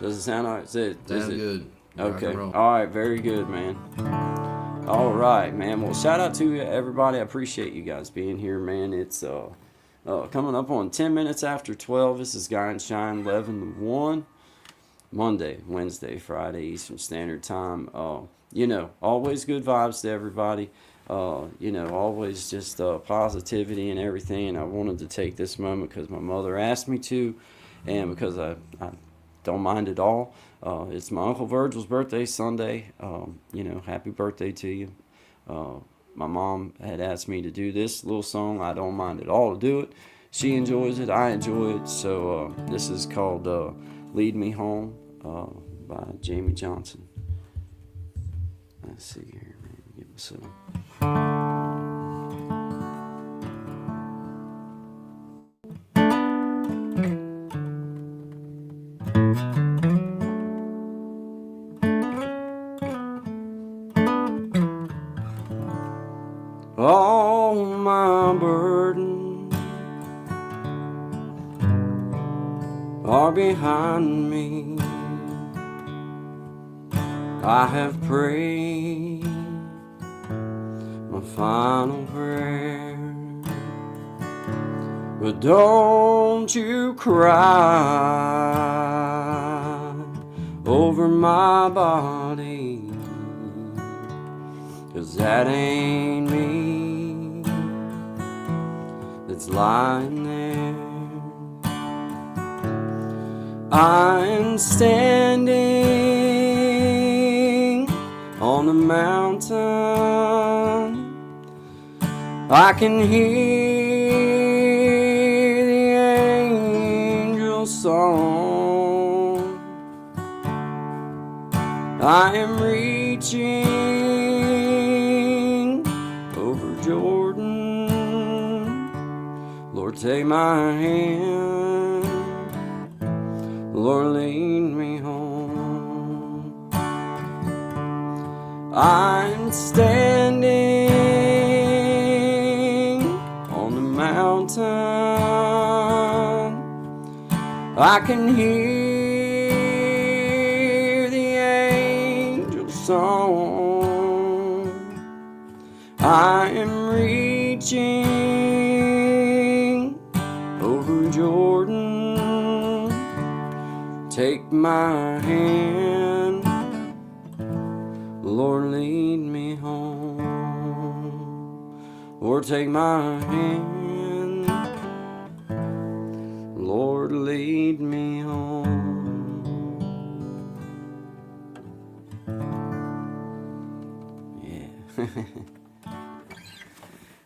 Speaker 1: Does it sound like it?
Speaker 7: sound good. Rock
Speaker 1: Okay.
Speaker 7: and roll.
Speaker 1: All right. Very good, man. All right, man. Well, shout out to everybody. I appreciate you guys being here, man. It's coming up on 10 minutes after 12. This is Guy and Shine 11 to 1. Monday, Wednesday, Friday, Eastern Standard Time. Always good vibes to everybody. Always just positivity and everything. And I wanted to take this moment because my mother asked me to, and because I don't mind at all. It's my Uncle Virgil's birthday Sunday. Happy birthday to you. My mom had asked me to do this little song. I don't mind at all to do it. She enjoys it. I enjoy it. So this is called Lead Me Home by Jamie Johnson. Let's see here. Let me get myself. All my burdens are behind me. I have prayed my final prayer, but don't you cry over my body, 'cause that ain't me that's lying there. I'm standing on the mountain. I can hear the angels' song. I am reaching over Jordan. Lord, take my hand. Lord, lead me home. I'm standing on the mountain. I can hear the song. I am reaching over Jordan. Take my hand, Lord, lead me home. Or take my hand, Lord, lead me home.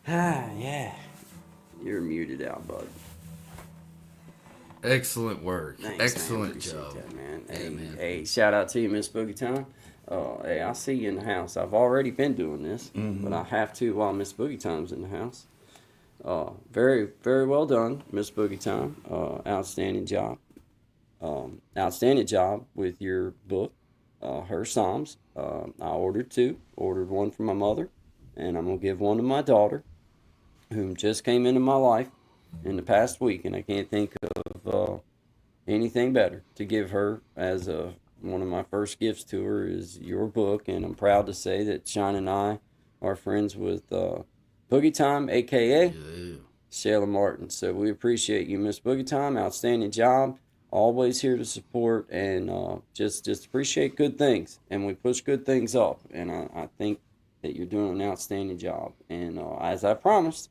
Speaker 1: Yeah. Yeah. You're muted out, bud.
Speaker 7: Excellent work.
Speaker 1: Thanks,
Speaker 7: Excellent
Speaker 1: man.
Speaker 7: job.
Speaker 1: That, man.
Speaker 7: Yeah,
Speaker 1: Hey,
Speaker 7: man.
Speaker 1: hey, shout out to you, Miss Boogie Time. Hey, I see you in the house. I've already been doing this, but I have to while Miss Boogie Time's in the house. Very, very well done, Miss Boogie Time. Outstanding job. Outstanding job with your book, her Psalms. I ordered two. Ordered one for my mother, and I'm gonna give one to my daughter, whom just came into my life in the past week, and I can't think of anything better to give her as one of my first gifts to her is your book, and I'm proud to say that Sean and I are friends with Boogie Time, aka
Speaker 7: Yeah.
Speaker 1: Shayla Martin. So we appreciate you, Miss Boogie Time. Outstanding job. Always here to support and just appreciate good things, and we push good things off. And I think that you're doing an outstanding job. And as I promised,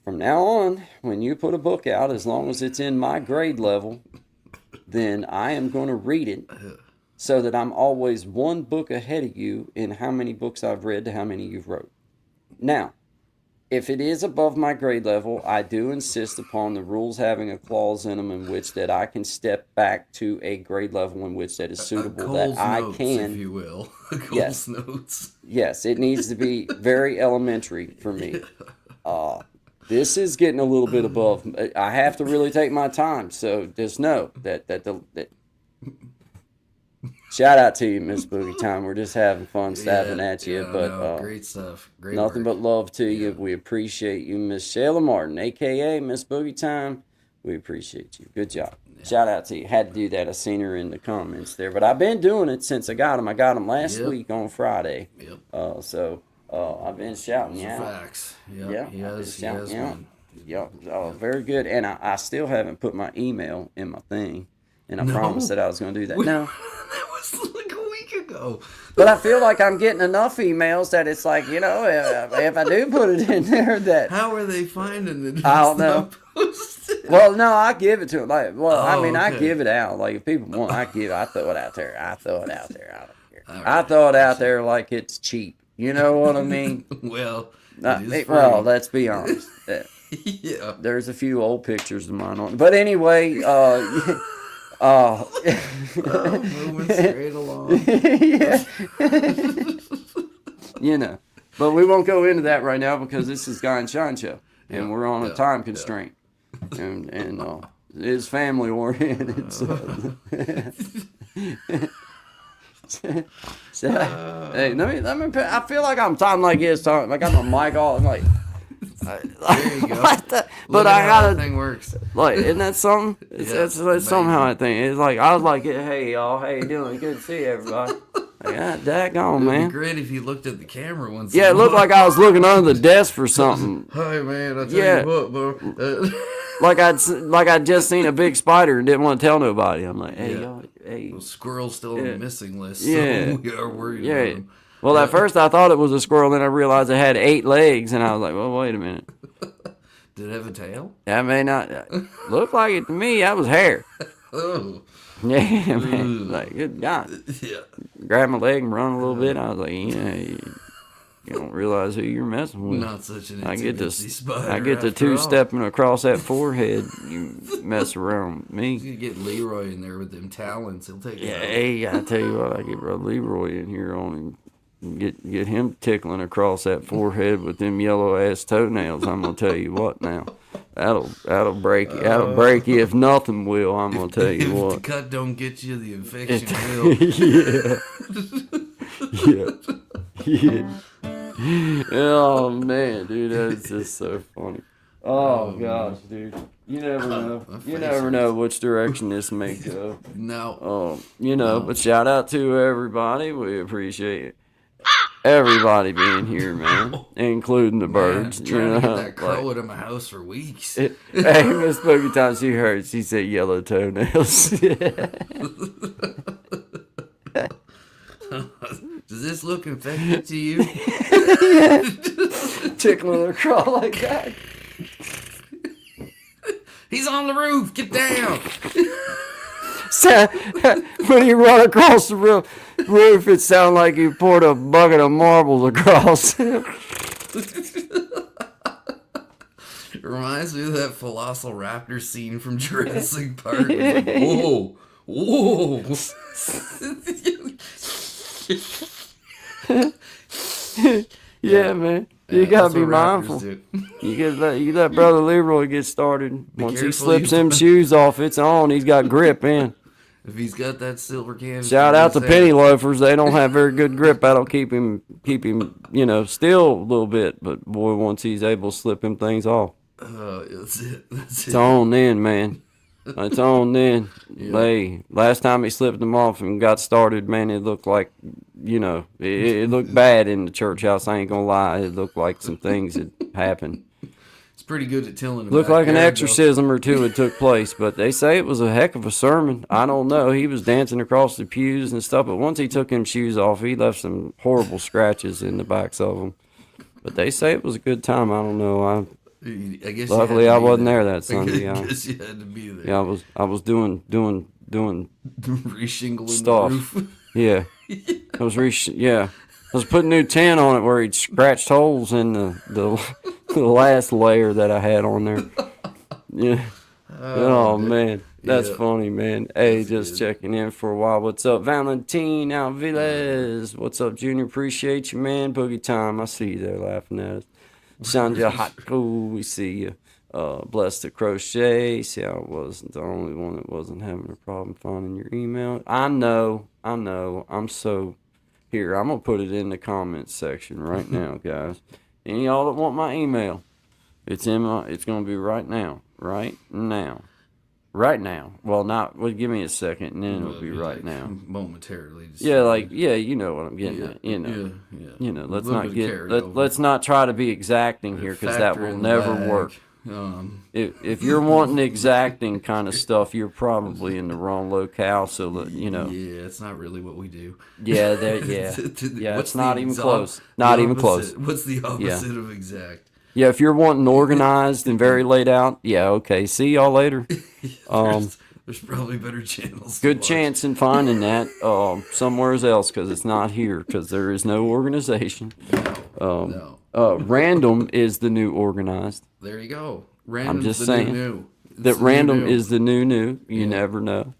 Speaker 1: from now on, when you put a book out, as long as it's in my grade level, then I am going to read it so that I'm always one book ahead of you in how many books I've read to how many you've wrote. Now, if it is above my grade level, I do insist upon the rules having a clause in them in which that I can step back to a grade level in which that is suitable,
Speaker 7: Cole's
Speaker 1: that I
Speaker 7: notes,
Speaker 1: can.
Speaker 7: if you will. Cole's
Speaker 1: Yes.
Speaker 7: notes.
Speaker 1: Yes, it needs to be very elementary for me. This is getting a little bit above. I have to really take my time. So just know that shout out to you, Miss Boogie Time. We're just having fun stabbing at you, but
Speaker 7: no, great stuff. Great
Speaker 1: nothing
Speaker 7: work.
Speaker 1: but love to you. We appreciate you, Miss Shayla Martin, aka Miss Boogie Time. We appreciate you. Good job. Shout out to you. Had to do that. I seen her in the comments there, but I've been doing it since I got them. I got them last week on Friday.
Speaker 7: Yep.
Speaker 1: So I've been shouting you out.
Speaker 7: Facts. Yep.
Speaker 1: Yeah,
Speaker 7: He has
Speaker 1: shouting you out.
Speaker 7: been.
Speaker 1: Yeah, very good. And I still haven't put my email in my thing, and I promised that I was going to do that. No,
Speaker 7: That was like a week ago.
Speaker 1: but I feel like I'm getting enough emails that it's like, you know, if I do put it in there, that
Speaker 7: How are they finding it?
Speaker 1: I don't know. Well, no, I give it to them. Like, well, I mean, I
Speaker 7: okay.
Speaker 1: give it out. Like, if people want, I throw it out there. I throw it out there. I don't care.
Speaker 7: All
Speaker 1: I
Speaker 7: right.
Speaker 1: throw it out there like it's cheap. You know what I mean?
Speaker 7: Well, it is free.
Speaker 1: Well, let's be honest.
Speaker 7: Yeah.
Speaker 1: There's a few old pictures of mine on it. But anyway,
Speaker 7: Moving straight along.
Speaker 1: yeah. You know. But we won't go into that right now because this is Guy and Shine Show. And we're on a time constraint. And it is family oriented. So. Hey, let me. I feel like I'm talking like this, like I got my mic off. I'm like,
Speaker 7: There you go.
Speaker 1: but
Speaker 7: Look
Speaker 1: I
Speaker 7: at how
Speaker 1: gotta.
Speaker 7: that thing works.
Speaker 1: Like, isn't that something? It's
Speaker 7: amazing.
Speaker 1: somehow I think it's like I was like, hey y'all, how you doing? Good to see everybody. Like, God, daggone,
Speaker 7: It'd be
Speaker 1: man.
Speaker 7: great if you looked at the camera once.
Speaker 1: Yeah, it looked like I was looking under the desk for something.
Speaker 7: Hi man, I tell
Speaker 1: Yeah.
Speaker 7: you what, bro.
Speaker 1: Like I'd just seen a big spider and didn't want to tell nobody. I'm like, hey
Speaker 7: Yeah.
Speaker 1: y'all, hey.
Speaker 7: Squirrel's still on the missing list.
Speaker 1: Yeah.
Speaker 7: So we are worried
Speaker 1: Yeah.
Speaker 7: about him.
Speaker 1: Well, at first I thought it was a squirrel, then I realized it had 8 legs, and I was like, well, wait a minute.
Speaker 7: Did it have a tail?
Speaker 1: That may not look like it to me. That was hair.
Speaker 7: Oh.
Speaker 1: Yeah, man. Like, good God.
Speaker 7: Yeah.
Speaker 1: Grab my leg and run a little bit. I was like, yeah, you don't realize who you're messing with.
Speaker 7: Not such an
Speaker 1: I get
Speaker 7: intimacy spider.
Speaker 1: I get the
Speaker 7: after all.
Speaker 1: 2-stepping across that forehead. You mess around with me.
Speaker 7: You get Leroy in there with them talons. He'll take it.
Speaker 1: Yeah,
Speaker 7: out.
Speaker 1: hey, I tell you what, I get Brother Leroy in here on him. Get him tickling across that forehead with them yellow ass toenails. I'm gonna tell you what now. That'll break you. That'll break you if nothing will. I'm gonna tell you
Speaker 7: If the
Speaker 1: what.
Speaker 7: cut don't get you, the infection will.
Speaker 1: Yeah. Oh man, dude, that's just so funny. Oh gosh, dude. You never know.
Speaker 7: My
Speaker 1: You
Speaker 7: face
Speaker 1: never
Speaker 7: hurts.
Speaker 1: know which direction this may go.
Speaker 7: No.
Speaker 1: But shout out to everybody. We appreciate everybody being here, man, including the birds.
Speaker 7: Man, trying to get that
Speaker 1: like,
Speaker 7: crow out of my house for weeks.
Speaker 1: hey, Miss Spooky Time, she heard. She said yellow toenails.
Speaker 7: Does this look infected to you?
Speaker 1: Tickling her craw like that.
Speaker 7: He's on the roof. Get down.
Speaker 1: When you run across the roof, it sounds like you poured a bucket of marbles across.
Speaker 7: It reminds me of that Velociraptor scene from Jurassic Park. It's like, whoa, whoa.
Speaker 1: Yeah, man. You gotta be mindful. You let Brother Leroy get started. Once he
Speaker 7: careful,
Speaker 1: slips
Speaker 7: you-
Speaker 1: them shoes off, it's on. He's got grip in.
Speaker 7: If he's got that silver can.
Speaker 1: Shout out to penny loafers. They don't have very good grip. That'll keep him, still a little bit. But boy, once he's able to slip him things off,
Speaker 7: That's it.
Speaker 1: it's on then, man. It's on then. Hey, last time he slipped them off and got started, man, it looked like, it looked bad in the church house. I ain't gonna lie. It looked like some things had happened.
Speaker 7: It's pretty good at telling.
Speaker 1: Looked like an exorcism or two had took place, but they say it was a heck of a sermon. I don't know. He was dancing across the pews and stuff, but once he took them shoes off, he left some horrible scratches in the backs of them. But they say it was a good time. I don't know.
Speaker 7: I guess.
Speaker 1: Luckily, I wasn't there that Sunday.
Speaker 7: I guess you had to be there.
Speaker 1: Yeah, I was doing
Speaker 7: Reshingling
Speaker 1: stuff.
Speaker 7: the roof.
Speaker 1: Yeah, I was I was putting new tin on it where he'd scratched holes in the last layer that I had on there. Yeah. Oh man, that's funny, man. Hey, just checking in for a while. What's up, Valentin Alviles? What's up, Junior? Appreciate you, man. Boogie Time, I see you there laughing at us. Sanja Hatko, we see you. Blessed to Crochet. See, I wasn't the only one that wasn't having a problem finding your email. I know. I'm so... Here, I'm going to put it in the comments section right now, guys. Any y'all that want my email, it's going to be right now. Right now. Well, give me a second, and then it'll be right now.
Speaker 7: Momentarily.
Speaker 1: Yeah, you know what I'm getting at. Let's not try to be exacting here, because that will never work. If you're wanting exacting kind of stuff, you're probably in the wrong locale. So
Speaker 7: Yeah, it's not really what we do.
Speaker 1: Yeah, it's not even close. Not even close.
Speaker 7: What's the opposite of exact?
Speaker 1: Yeah, if you're wanting organized and very laid out, yeah, okay. See y'all later.
Speaker 7: There's probably better channels.
Speaker 1: Good chance in finding that somewhere else, because it's not here, because there is no organization.
Speaker 7: No.
Speaker 1: Random is the new organized.
Speaker 7: There you go. Random's
Speaker 1: I'm just
Speaker 7: the
Speaker 1: saying
Speaker 7: new.
Speaker 1: that random is the new. You never know.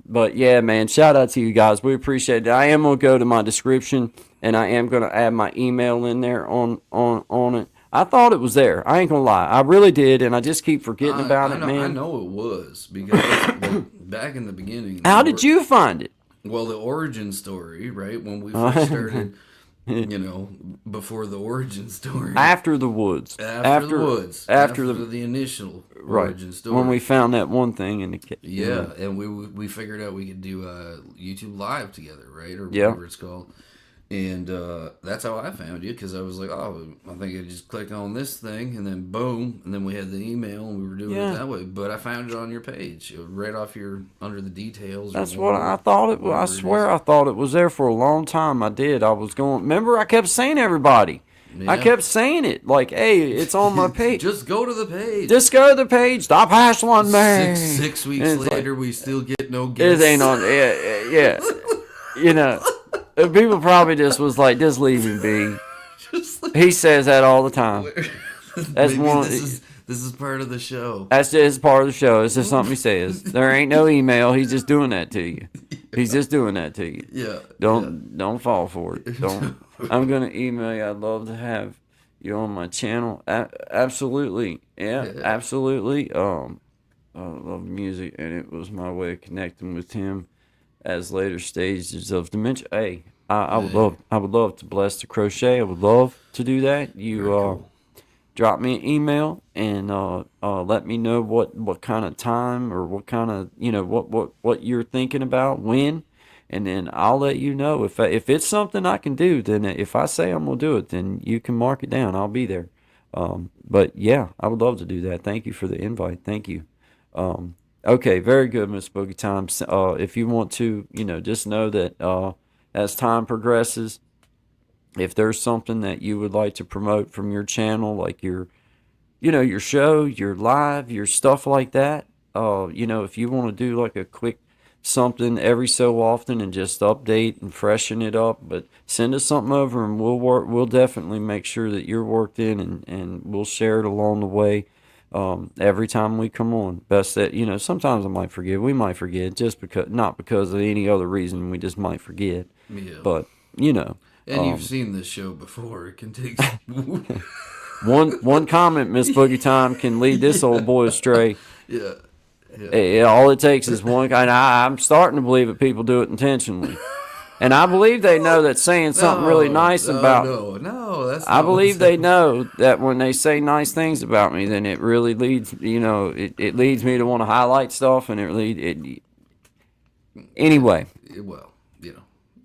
Speaker 1: But yeah, man, shout out to you guys. We appreciate it. I am gonna go to my description, and I am gonna add my email in there on it. I thought it was there. I ain't gonna lie. I really did, and I just keep forgetting about it, man.
Speaker 7: I know it was, because back in the beginning.
Speaker 1: How did you find it?
Speaker 7: Well, the origin story, right? When we first started, before the origin story.
Speaker 1: After the woods.
Speaker 7: After the woods. After the initial origin story.
Speaker 1: When we found that one thing in the cave.
Speaker 7: Yeah, and we figured out we could do YouTube Live together, right? Or whatever it's called. And that's how I found you, because I was like, oh, I think I just click on this thing, and then boom, and then we had the email, and we were doing it that way. But I found it on your page, right off under the details.
Speaker 1: That's what I thought it was. I swear I thought it was there for a long time. I did. I was going, remember, I kept saying everybody. Yeah. I kept saying it, like, hey, it's on my page.
Speaker 7: Just go to the page.
Speaker 1: Just go to the page. Stop hassling me.
Speaker 7: Six weeks later, we still get no guests.
Speaker 1: It ain't on, yeah. People probably just was like, just leave him be. He says that all the time. That's
Speaker 7: this is part of the show.
Speaker 1: That's just part of the show. It's just something he says. There ain't no email. He's just doing that to you. He's just doing that to you.
Speaker 7: Yeah.
Speaker 1: Don't fall for it. Don't. I'm gonna email you. I'd love to have you on my channel. Absolutely. Yeah. Absolutely. I love music, and it was my way of connecting with him as later stages of dementia. Hey, I would love to bless the crochet. I would love to do that. drop me an email and let me know what kind of time or what kind of what you're thinking about when, and then I'll let you know if it's something I can do. Then if I say I'm gonna do it, then you can mark it down. I'll be there. But yeah, I would love to do that. Thank you for the invite. Thank you. Okay, very good, Miss Boogie Time. If you want to, just know that as time progresses, if there's something that you would like to promote from your channel, like your show, your live, your stuff like that, if you want to do like a quick something every so often and just update and freshen it up, but send us something over and we'll definitely make sure that you're worked in, and we'll share it along the way. Every time we come on, best that, sometimes I might forget. We might forget just because, not because of any other reason. We just might forget.
Speaker 7: Yeah.
Speaker 1: But,
Speaker 7: And you've seen this show before. It can take
Speaker 1: one comment, Miss Boogie Time, can lead this old boy astray.
Speaker 7: Yeah.
Speaker 1: All it takes is one. And I'm starting to believe that people do it intentionally, and I believe they know that saying something really nice about.
Speaker 7: No, that's.
Speaker 1: I believe they know that when they say nice things about me, then it really leads. It leads me to want to highlight stuff, and Anyway.
Speaker 7: Well,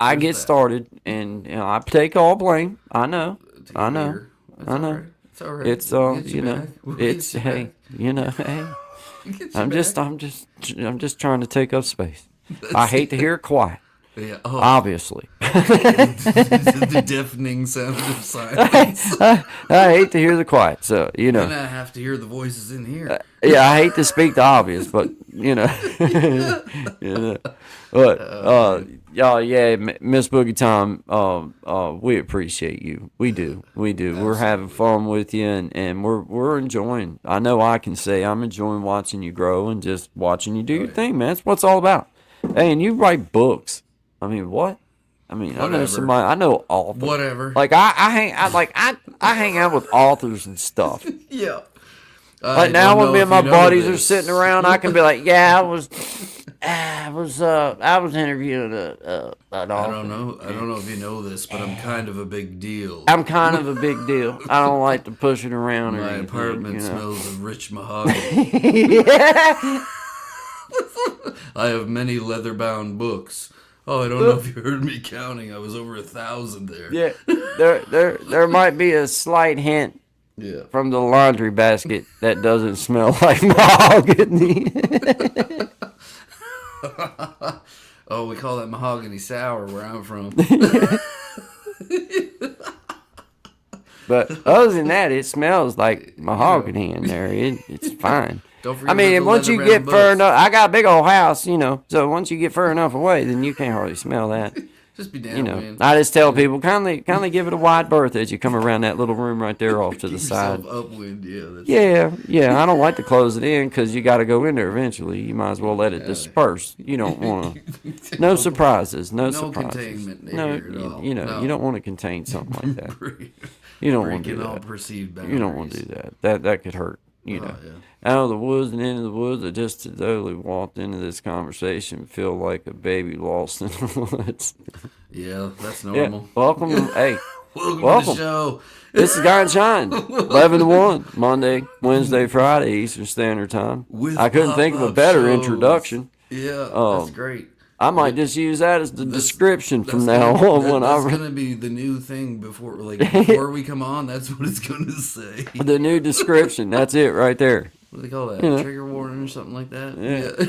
Speaker 1: I get started, and I take all blame. I know.
Speaker 7: It's all right. It's all right.
Speaker 1: It's it's hey, hey. I'm just trying to take up space. I hate to hear it quiet.
Speaker 7: Yeah,
Speaker 1: obviously.
Speaker 7: The deafening sound of silence.
Speaker 1: I hate to hear the quiet, so
Speaker 7: And I have to hear the voices in here.
Speaker 1: Yeah, I hate to speak the obvious, but But yeah, Miss Boogie Time, we appreciate you. We do. Absolutely. We're having fun with you, and we're enjoying. I know I can say I'm enjoying watching you grow and just watching you do your thing, man. That's what it's all about. Hey, and you write books. I mean, what? I mean,
Speaker 7: Whatever.
Speaker 1: I know somebody. I know authors.
Speaker 7: Whatever.
Speaker 1: Like I hang out with authors and stuff.
Speaker 7: Yeah.
Speaker 1: Like now, when me and my buddies are sitting around, I can be like, "Yeah, I was interviewing an author."
Speaker 7: I don't know if you know this, but I'm kind of a big deal.
Speaker 1: I'm kind of a big deal. I don't like to push it around.
Speaker 7: My
Speaker 1: anything,
Speaker 7: apartment smells of rich mahogany.
Speaker 1: Yeah.
Speaker 7: I have many leather-bound books. Oh, I don't know if you heard me counting. I was over 1,000 there.
Speaker 1: Yeah, there might be a slight hint.
Speaker 7: Yeah.
Speaker 1: From the laundry basket that doesn't smell like mahogany.
Speaker 7: Oh, we call that mahogany sour where I'm from.
Speaker 1: But other than that, it smells like mahogany in there. It's fine.
Speaker 7: Don't forget
Speaker 1: I mean,
Speaker 7: about the
Speaker 1: once you
Speaker 7: leather
Speaker 1: get
Speaker 7: brown
Speaker 1: far
Speaker 7: books.
Speaker 1: enough, I got a big old house, so once you get far enough away, then you can't hardly smell that.
Speaker 7: Just be downwind.
Speaker 1: I just tell people, kindly give it a wide berth as you come around that little room right there off to the side.
Speaker 7: Upwind,
Speaker 1: Yeah. I don't like to close it in because you got to go in there eventually. You might as well let it disperse. You don't want to. No surprises. No surprises.
Speaker 7: Containment
Speaker 1: No,
Speaker 7: here at all.
Speaker 1: you don't want to contain something like that. You don't want to do
Speaker 7: Breaking all
Speaker 1: that.
Speaker 7: perceived
Speaker 1: You don't want to do that. That could hurt.
Speaker 7: Yeah.
Speaker 1: Out of the woods and into the woods, I just totally walked into this conversation, feel like a baby lost in the woods.
Speaker 7: Yeah, that's normal.
Speaker 1: Yeah. Welcome, hey.
Speaker 7: Welcome to the show.
Speaker 1: This is Guy and Shine, 11 to 1, Monday, Wednesday, Friday, Eastern Standard Time. I couldn't think of a better introduction.
Speaker 7: Yeah, that's great.
Speaker 1: I might just use that as the description from now on.
Speaker 7: That's going to be the new thing before we come on. That's what it's going to say.
Speaker 1: The new description. That's it right there.
Speaker 7: What do they call that? Trigger warning or something like that?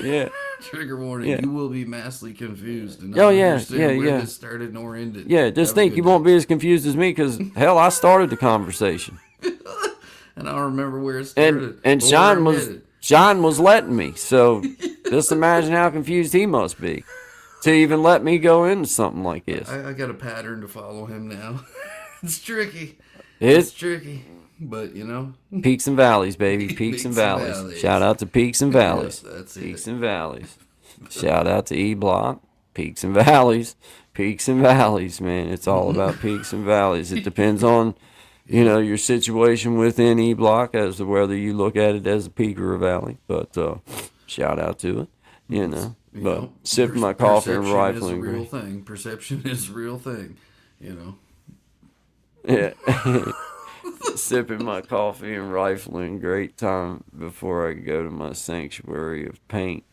Speaker 1: Yeah.
Speaker 7: Trigger warning.
Speaker 1: Yeah.
Speaker 7: You will be massively confused. And
Speaker 1: Where
Speaker 7: this started nor ended.
Speaker 1: Yeah, just think you won't be as confused as me because, hell, I started the conversation.
Speaker 7: And I don't remember where it started.
Speaker 1: And Sean was letting me. So just imagine how confused he must be to even let me go into something like this.
Speaker 7: I got a pattern to follow him now. It's tricky.
Speaker 1: It's
Speaker 7: tricky. But,
Speaker 1: Peaks and valleys, baby. Peaks and valleys. Shout out to Peaks and Valleys.
Speaker 7: Yes, that's
Speaker 1: Peaks and Valleys. Shout out to E Block. Peaks and Valleys. Peaks and Valleys, man. It's all about peaks and valleys. It depends on, your situation within E Block as to whether you look at it as a peak or a valley. But shout out to it, But sipping my coffee and rifling.
Speaker 7: Perception is a real thing.
Speaker 1: Yeah. sipping my coffee and rifling. Great time before I go to my sanctuary of paint.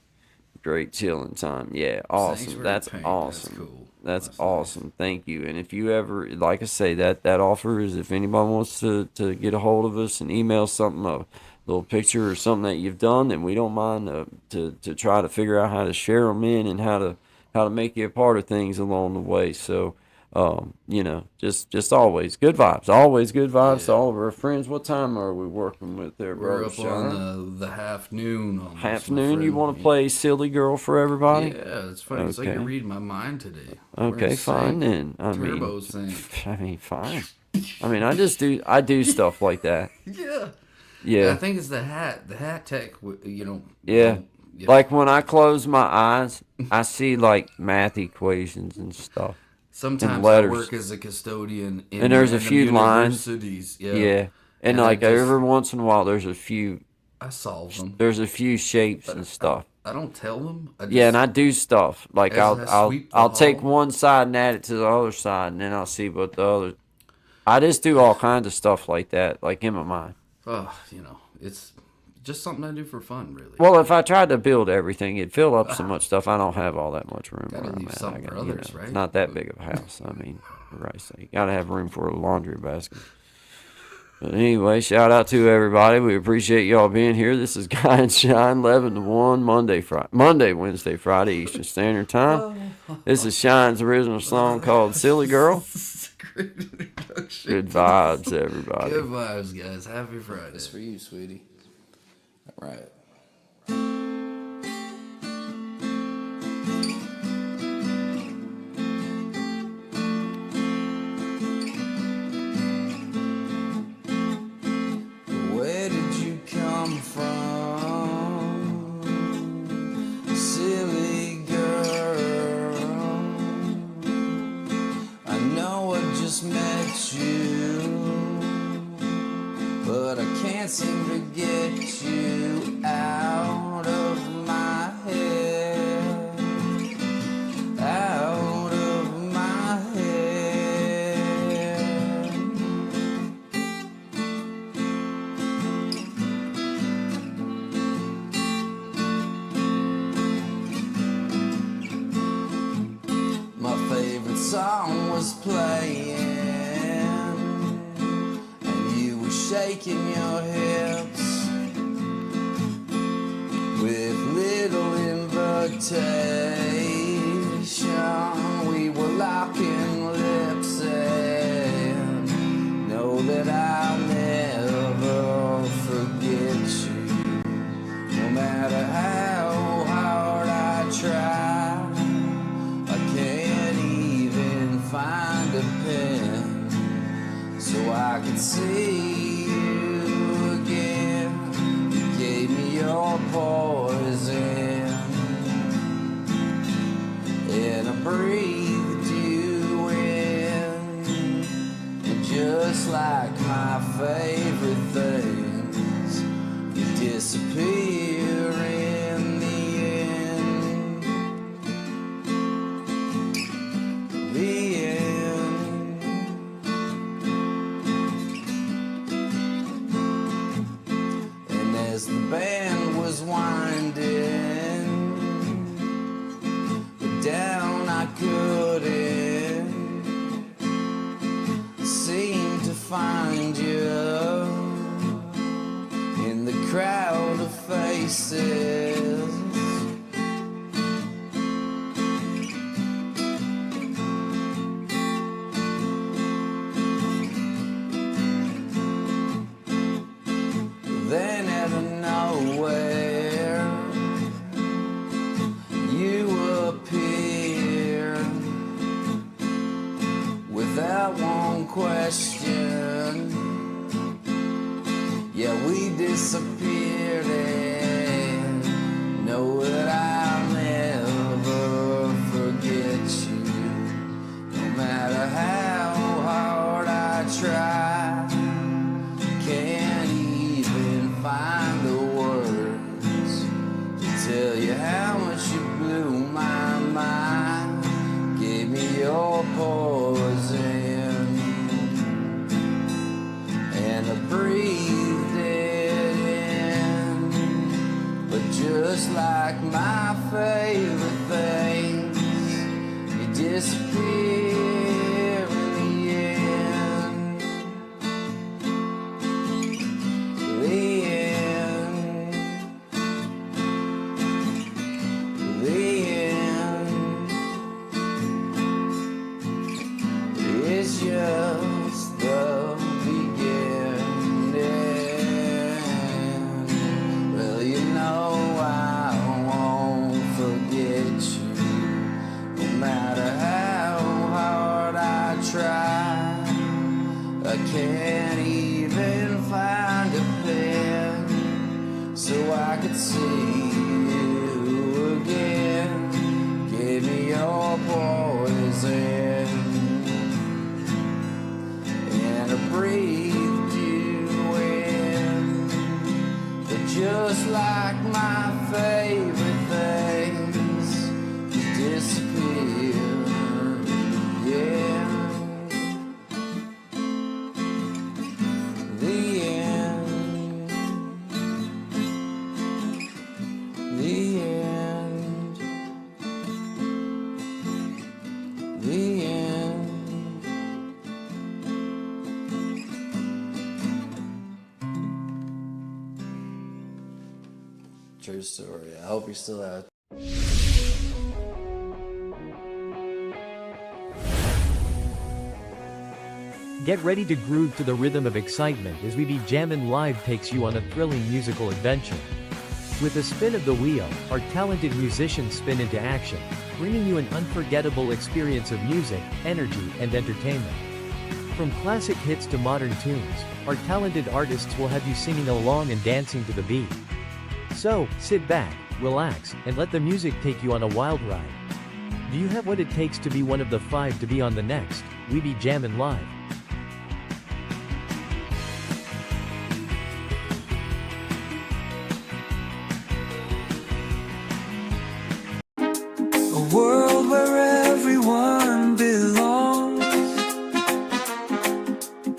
Speaker 1: Great chilling time. Yeah, awesome.
Speaker 7: Sanctuary
Speaker 1: That's
Speaker 7: paint,
Speaker 1: awesome.
Speaker 7: That's cool.
Speaker 1: That's
Speaker 7: Nice.
Speaker 1: awesome. Thank you. And if you ever, like I say, that offer is if anybody wants to get a hold of us and email something, a little picture or something that you've done, then we don't mind to try to figure out how to share them in and how to make you a part of things along the way. So, just always good vibes. Always good vibes to all of our friends. What time are we working with there,
Speaker 7: We're
Speaker 1: brother
Speaker 7: up
Speaker 1: Sean?
Speaker 7: on the half noon. Almost,
Speaker 1: Half
Speaker 7: my
Speaker 1: noon. You
Speaker 7: friend.
Speaker 1: want to play silly girl for everybody?
Speaker 7: Yeah, it's funny. It's like
Speaker 1: Okay.
Speaker 7: you're reading my mind today.
Speaker 1: Okay, fine then.
Speaker 7: Turbo sync.
Speaker 1: Fine. I mean, I do stuff like that.
Speaker 7: Yeah.
Speaker 1: Yeah.
Speaker 7: I think it's the hat. The hat tech,
Speaker 1: Yeah. Like when I close my eyes, I see like math equations and stuff.
Speaker 7: Sometimes I
Speaker 1: letters.
Speaker 7: work as a custodian in
Speaker 1: And there's a
Speaker 7: random
Speaker 1: few lines.
Speaker 7: universities.
Speaker 1: Yeah. And
Speaker 7: I
Speaker 1: like
Speaker 7: just-
Speaker 1: every once in a while, there's a few shapes and stuff.
Speaker 7: I don't tell them.
Speaker 1: Yeah, and I do stuff like
Speaker 7: As I
Speaker 1: I'll
Speaker 7: sweep the
Speaker 1: I'll take
Speaker 7: hall.
Speaker 1: one side and add it to the other side, and then I'll see what the other. I just do all kinds of stuff like that, like in my mind.
Speaker 7: It's just something I do for fun, really.
Speaker 1: Well, if I tried to build everything, it'd fill up so much stuff. I don't have all that much room.
Speaker 7: Gotta
Speaker 1: where I'm
Speaker 7: leave
Speaker 1: at.
Speaker 7: something for others,
Speaker 1: It's
Speaker 7: right?
Speaker 1: not that big of a house. I mean, for Christ's sake, gotta have room for a laundry basket. But anyway, shout out to everybody. We appreciate y'all being here. This is Guy and Shine, 11 to 1, Monday, Wednesday, Friday, Eastern Standard Time. This is Shine's original song called Silly Girl.
Speaker 7: Great introduction.
Speaker 1: Good vibes, everybody.
Speaker 7: Good vibes, guys. Happy Friday.
Speaker 9: It's for you, sweetie. All right. Where did you come from, silly girl? I know I just met you, but I can't seem to get you out of my head, out of my head. My favorite song was playing, and you were shaking your hips with little invitation. We were locking lips, and know that I'll never forget you, no matter how hard I try. I can't even find a pen so I can see you again. You gave me your poison, and I breathed you in. And just like my favorite things, you disappear in the end. The end. And as the band was winding down, I couldn't seem to find you in the crowd of faces. Then out of nowhere, you appear without one question. Yeah, we disappeared, and know that I'll never forget you, no matter how hard I try. Can't even find the words to tell you how much you blew my mind. Gave me your poison, disappear in the end. The end. The end. It's just the beginning. Well, you know I won't forget you, no matter how hard I try. I can't even find a pen so I could see you again. Give me your poison, and I breathed you in. But just like my favorite things, you disappear. Yeah. The end. The end. The end. True story. I hope you're still out.
Speaker 2: Get ready to groove to the rhythm of excitement as We Be Jammin' Live takes you on a thrilling musical adventure. With a spin of the wheel, our talented musicians spin into action, bringing you an unforgettable experience of music, energy, and entertainment. From classic hits to modern tunes, our talented artists will have you singing along and dancing to the beat. So, sit back, relax, and let the music take you on a wild ride. Do you have what it takes to be one of the 5 to be on the next We Be Jammin' Live?
Speaker 6: A world where everyone belongs.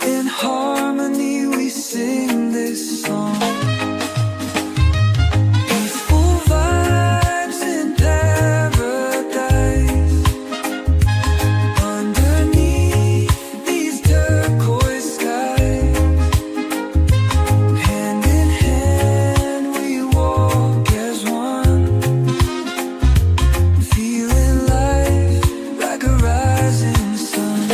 Speaker 6: In harmony we sing this song. Peaceful vibes in paradise. Underneath these turquoise skies. Hand in hand we walk as one. Feeling life like a rising sun.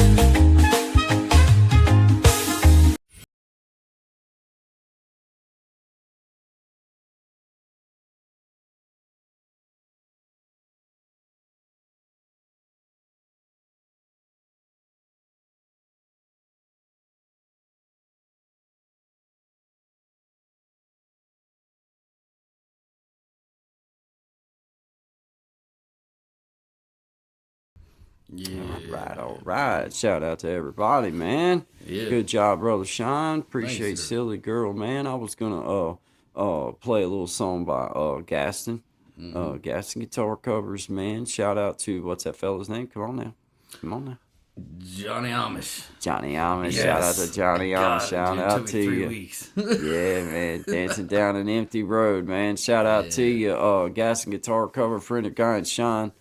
Speaker 7: Yeah.
Speaker 1: All right. Shout out to everybody, man.
Speaker 7: Yeah.
Speaker 1: Good job, brother Sean. Appreciate
Speaker 7: sir.
Speaker 1: Silly Girl, man. I was gonna play a little song by Gaston. Gaston guitar covers, man. Shout out to what's that fella's name? Come on now. Come on now.
Speaker 7: Johnny Amish.
Speaker 1: Johnny Amish. Shout out to Johnny
Speaker 7: God,
Speaker 1: Amish. Shout
Speaker 7: dude, it
Speaker 1: out
Speaker 7: took
Speaker 1: to
Speaker 7: me 3
Speaker 1: you.
Speaker 7: weeks.
Speaker 1: Yeah, man. Dancing down an empty road, man. Shout out to you, Gaston guitar cover friend of Guy and Sean.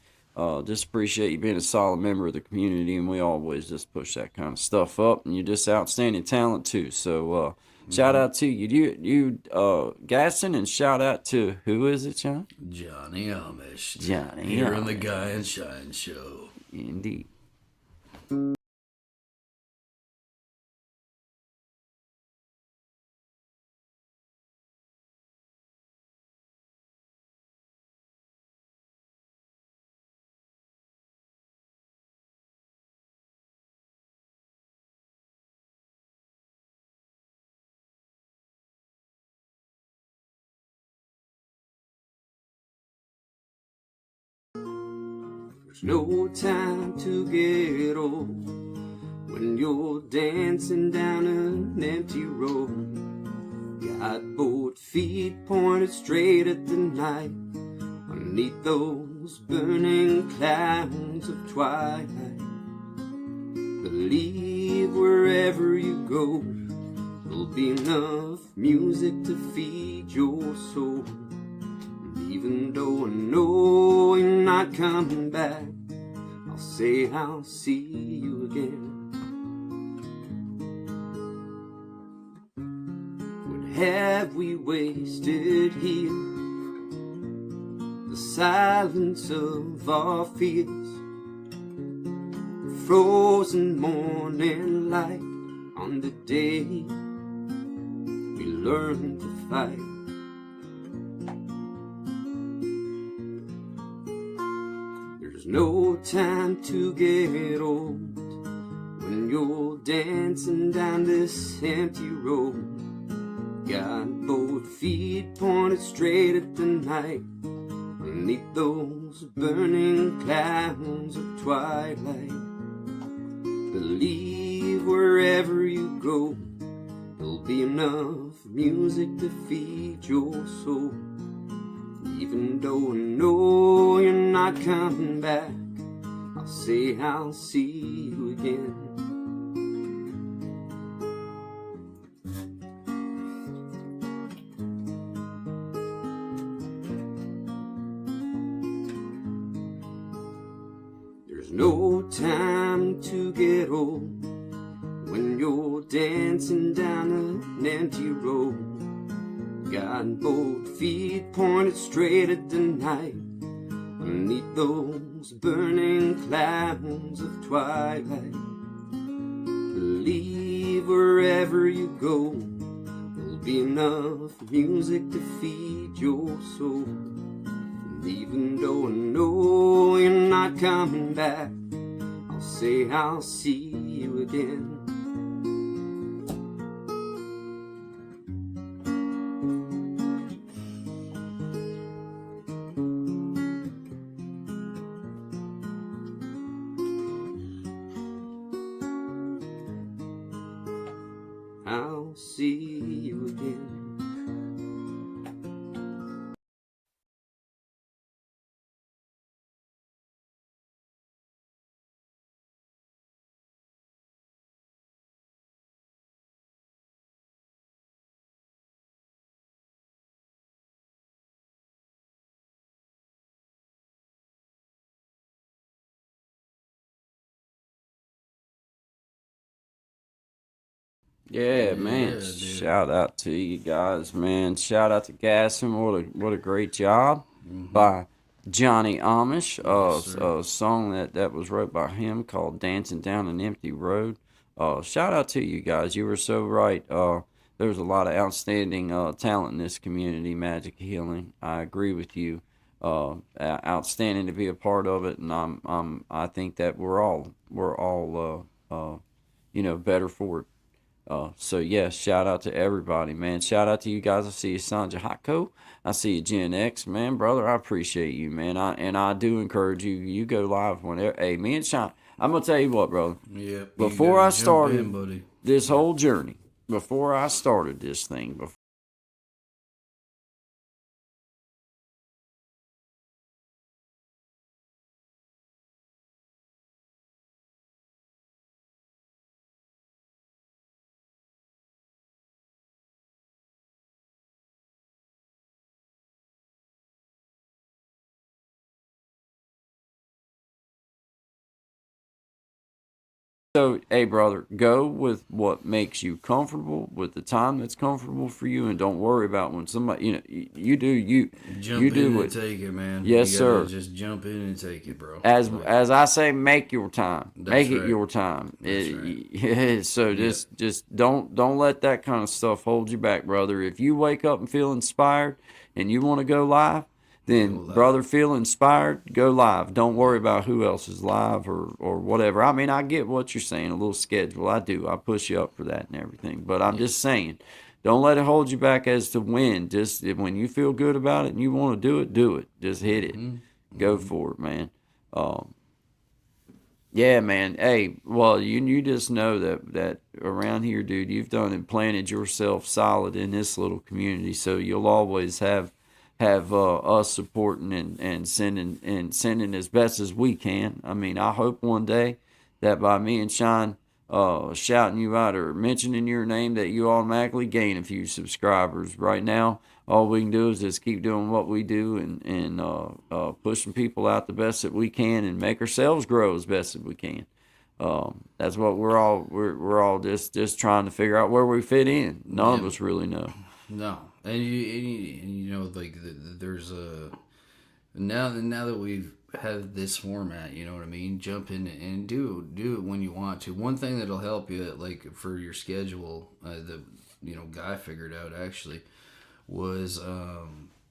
Speaker 1: Just appreciate you being a solid member of the community, and we always just push that kind of stuff up. And you're just outstanding talent too. So shout out to you, Gaston, and shout out to who is it, Sean?
Speaker 7: Johnny Amish.
Speaker 1: Johnny
Speaker 7: Here on the
Speaker 1: Amish.
Speaker 7: Guy and Shine Show.
Speaker 1: Indeed.
Speaker 10: There's no time to get old when you're dancing down an empty road. Got both feet pointed straight at the night underneath those burning clouds of twilight. Believe wherever you go, there'll be enough music to feed your soul. And even though I know you're not coming back, I'll say I'll see you again. What have we wasted here? The silence of our fears, frozen morning light on the day we learned to fight. There's no time to get old when you're dancing down this empty road. Got both feet pointed straight at the night, beneath those burning clouds of twilight. Believe wherever you go, there'll be enough music to feed your soul. Even though I know you're not coming back, I'll say I'll see you again. There's no time to get old when you're dancing down an empty road. Got both feet pointed straight at the night, beneath those burning clouds of twilight. Believe wherever you go, there'll be enough music to feed your soul. And even though I know you're not coming back, I'll say I'll see you again. I'll see you again.
Speaker 1: Yeah, man.
Speaker 7: dude.
Speaker 1: Shout out to you guys, man. Shout out to Gasson. What a great job by Johnny Amish. A song that was wrote by him called "Dancing Down an Empty Road." Shout out to you guys. You were so right. There's a lot of outstanding talent in this community, Magic Healing. I agree with you. Outstanding to be a part of it, and I think that we're all better for it. So yeah, shout out to everybody, man. Shout out to you guys. I see you, Sanja Hako. I see you, Gen X, man, brother. I appreciate you, man. I do encourage you. You go live whenever. Hey, me and Sean. I'm gonna tell you what, brother.
Speaker 7: Yeah.
Speaker 1: Before I
Speaker 7: jump
Speaker 1: started
Speaker 7: in, buddy.
Speaker 1: this whole journey, before I started this thing, so, hey, brother, go with what makes you comfortable, with the time that's comfortable for you, and don't worry about when somebody, you do you.
Speaker 7: Jump
Speaker 1: You do
Speaker 7: in
Speaker 1: what.
Speaker 7: and take it, man.
Speaker 1: Yes,
Speaker 7: You gotta
Speaker 1: sir.
Speaker 7: just jump in and take it, bro.
Speaker 1: As I say, make your time. Make it
Speaker 7: right.
Speaker 1: your time.
Speaker 7: That's
Speaker 1: So just don't let that kind of stuff hold you back, brother. If you wake up and feel inspired and you want to go live, then brother, feel inspired, go live. Don't worry about who else is live or whatever. I mean, I get what you're saying, a little schedule. I do. I push you up for that and everything. But I'm just saying, don't let it hold you back as to when. Just when you feel good about it and you want to do it, do it. Just hit it. Go for it, man. Yeah, man. Hey, well, you just know that around here, dude, you've done and planted yourself solid in this little community, so you'll always have us supporting and sending as best as we can. I mean, I hope one day that by me and Sean shouting you out or mentioning your name that you automatically gain a few subscribers. Right now, all we can do is just keep doing what we do and pushing people out the best that we can and make ourselves grow as best as we can. That's what we're all just trying to figure out where we fit in. None of us really know.
Speaker 7: No, and you know, like there's a now that we've had this format, you know what I mean. Jump in and do it when you want to. One thing that'll help you, like for your schedule, the guy figured out actually was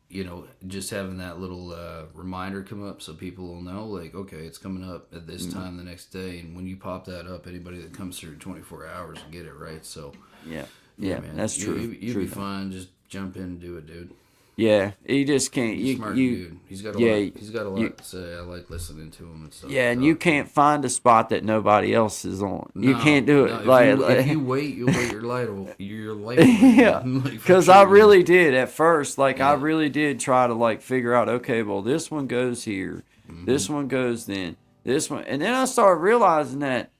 Speaker 7: you know, just having that little reminder come up so people will know, like, okay, it's coming up at this time the next day, and when you pop that up, anybody that comes through 24 hours will get it, right? So
Speaker 1: Yeah,
Speaker 7: man,
Speaker 1: that's true.
Speaker 7: You'd be fine. Just jump in and do it, dude.
Speaker 1: Yeah, you just can't.
Speaker 7: He's smart dude. He's got a lot. He's got a lot to say. I like listening to him and stuff.
Speaker 1: Yeah, and you can't find a spot that nobody else is on. You can't do it.
Speaker 7: If you wait, you'll wait your life.
Speaker 1: Yeah, because I really did at first. Like I really did try to like figure out. Okay, well this one goes here, this one goes then, this one, and then I started realizing that,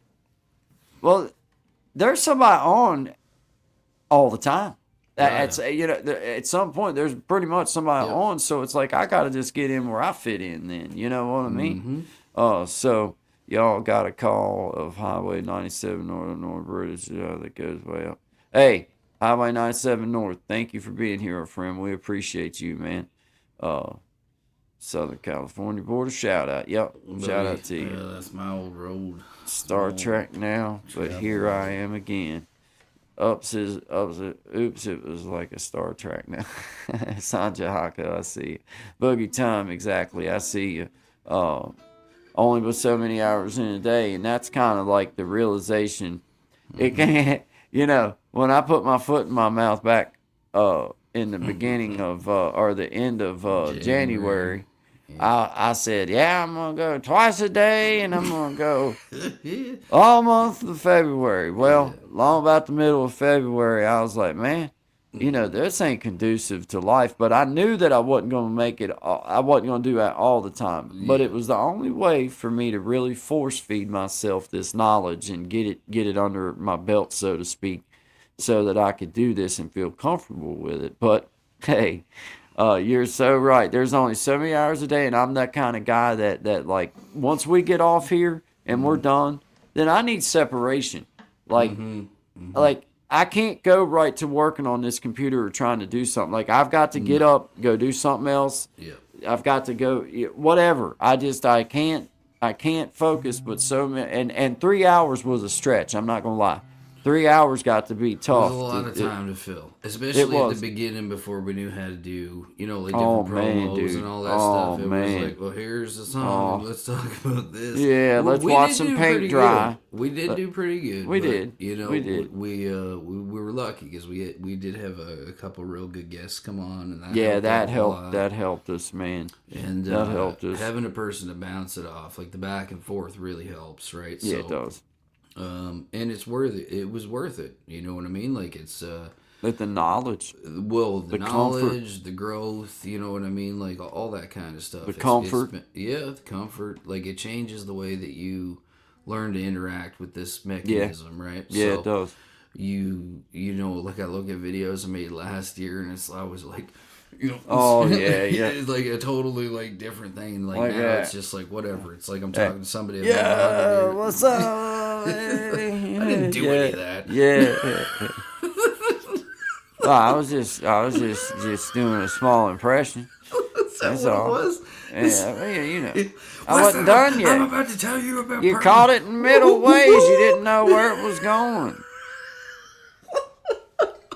Speaker 1: well, there's somebody on all the time. At some point there's pretty much somebody on, so it's like I gotta just get in where I fit in. Then you know what I mean. So y'all got a call of Highway 97 North British that goes way up. Hey, Highway 97 North, thank you for being here, our friend. We appreciate you, man. Southern California border shout out. Yep, shout out to you.
Speaker 7: Yeah, that's my old road.
Speaker 1: Star Trek now, but here I am again. Oops, it was like a Star Trek now. Sanja Haka, I see you. Boogie Time, exactly, I see you. Only but so many hours in a day, and that's kind of like the realization. It can't, when I put my foot in my mouth back in the beginning of, or the end of January, I said, I'm going to go twice a day, and I'm going to go all month of February. Well, long about the middle of February, I was like, man, this ain't conducive to life. But I knew that I wasn't going to make it, I wasn't going to do that all the time. But it was the only way for me to really force feed myself this knowledge and get it under my belt, so to speak, so that I could do this and feel comfortable with it. But, hey, you're so right. There's only so many hours a day, and I'm that kind of guy that like, once we get off here and we're done, then I need separation. Like, like I can't go right to working on this computer or trying to do something. Like, I've got to get up, go do something else.
Speaker 7: Yeah.
Speaker 1: I've got to go, whatever. I can't focus, but so many, and 3 hours was a stretch. I'm not going to lie. 3 hours got to be tough.
Speaker 7: It was a lot of time to fill, especially at the beginning before we knew how to do, like different promos and all that stuff. It was like, well, here's the song. Let's talk about this.
Speaker 1: Yeah, let's watch some paint dry.
Speaker 7: We did do pretty good.
Speaker 1: We did.
Speaker 7: We did. We were lucky because we did have a couple real good guests come on, and that helped. That helped us, man. And that helped us. Having a person to bounce it off, like the back and forth, really helps, right?
Speaker 1: Yeah, it does.
Speaker 7: And it's worth it. It was worth it. You know what I mean? Like it's
Speaker 1: like the knowledge.
Speaker 7: Well, the knowledge,
Speaker 1: comfort.
Speaker 7: the growth. You know what I mean? Like all that kind of stuff.
Speaker 1: The comfort.
Speaker 7: The comfort. Like it changes the way that you learn to interact with this mechanism, right?
Speaker 1: Yeah,
Speaker 7: so
Speaker 1: it does.
Speaker 7: Like I look at videos I made last year, and I was like.
Speaker 1: Oh yeah, yeah.
Speaker 7: It's like a totally like different thing. Like now it's just like whatever. It's like I'm talking to somebody.
Speaker 1: What's up?
Speaker 7: I didn't do any of that.
Speaker 1: Yeah. Well, I was just doing a small impression. That's all.
Speaker 7: It was?
Speaker 1: Yeah, I wasn't done yet.
Speaker 7: I'm about to tell you about.
Speaker 1: You caught it in middle ways. You didn't know where it was going.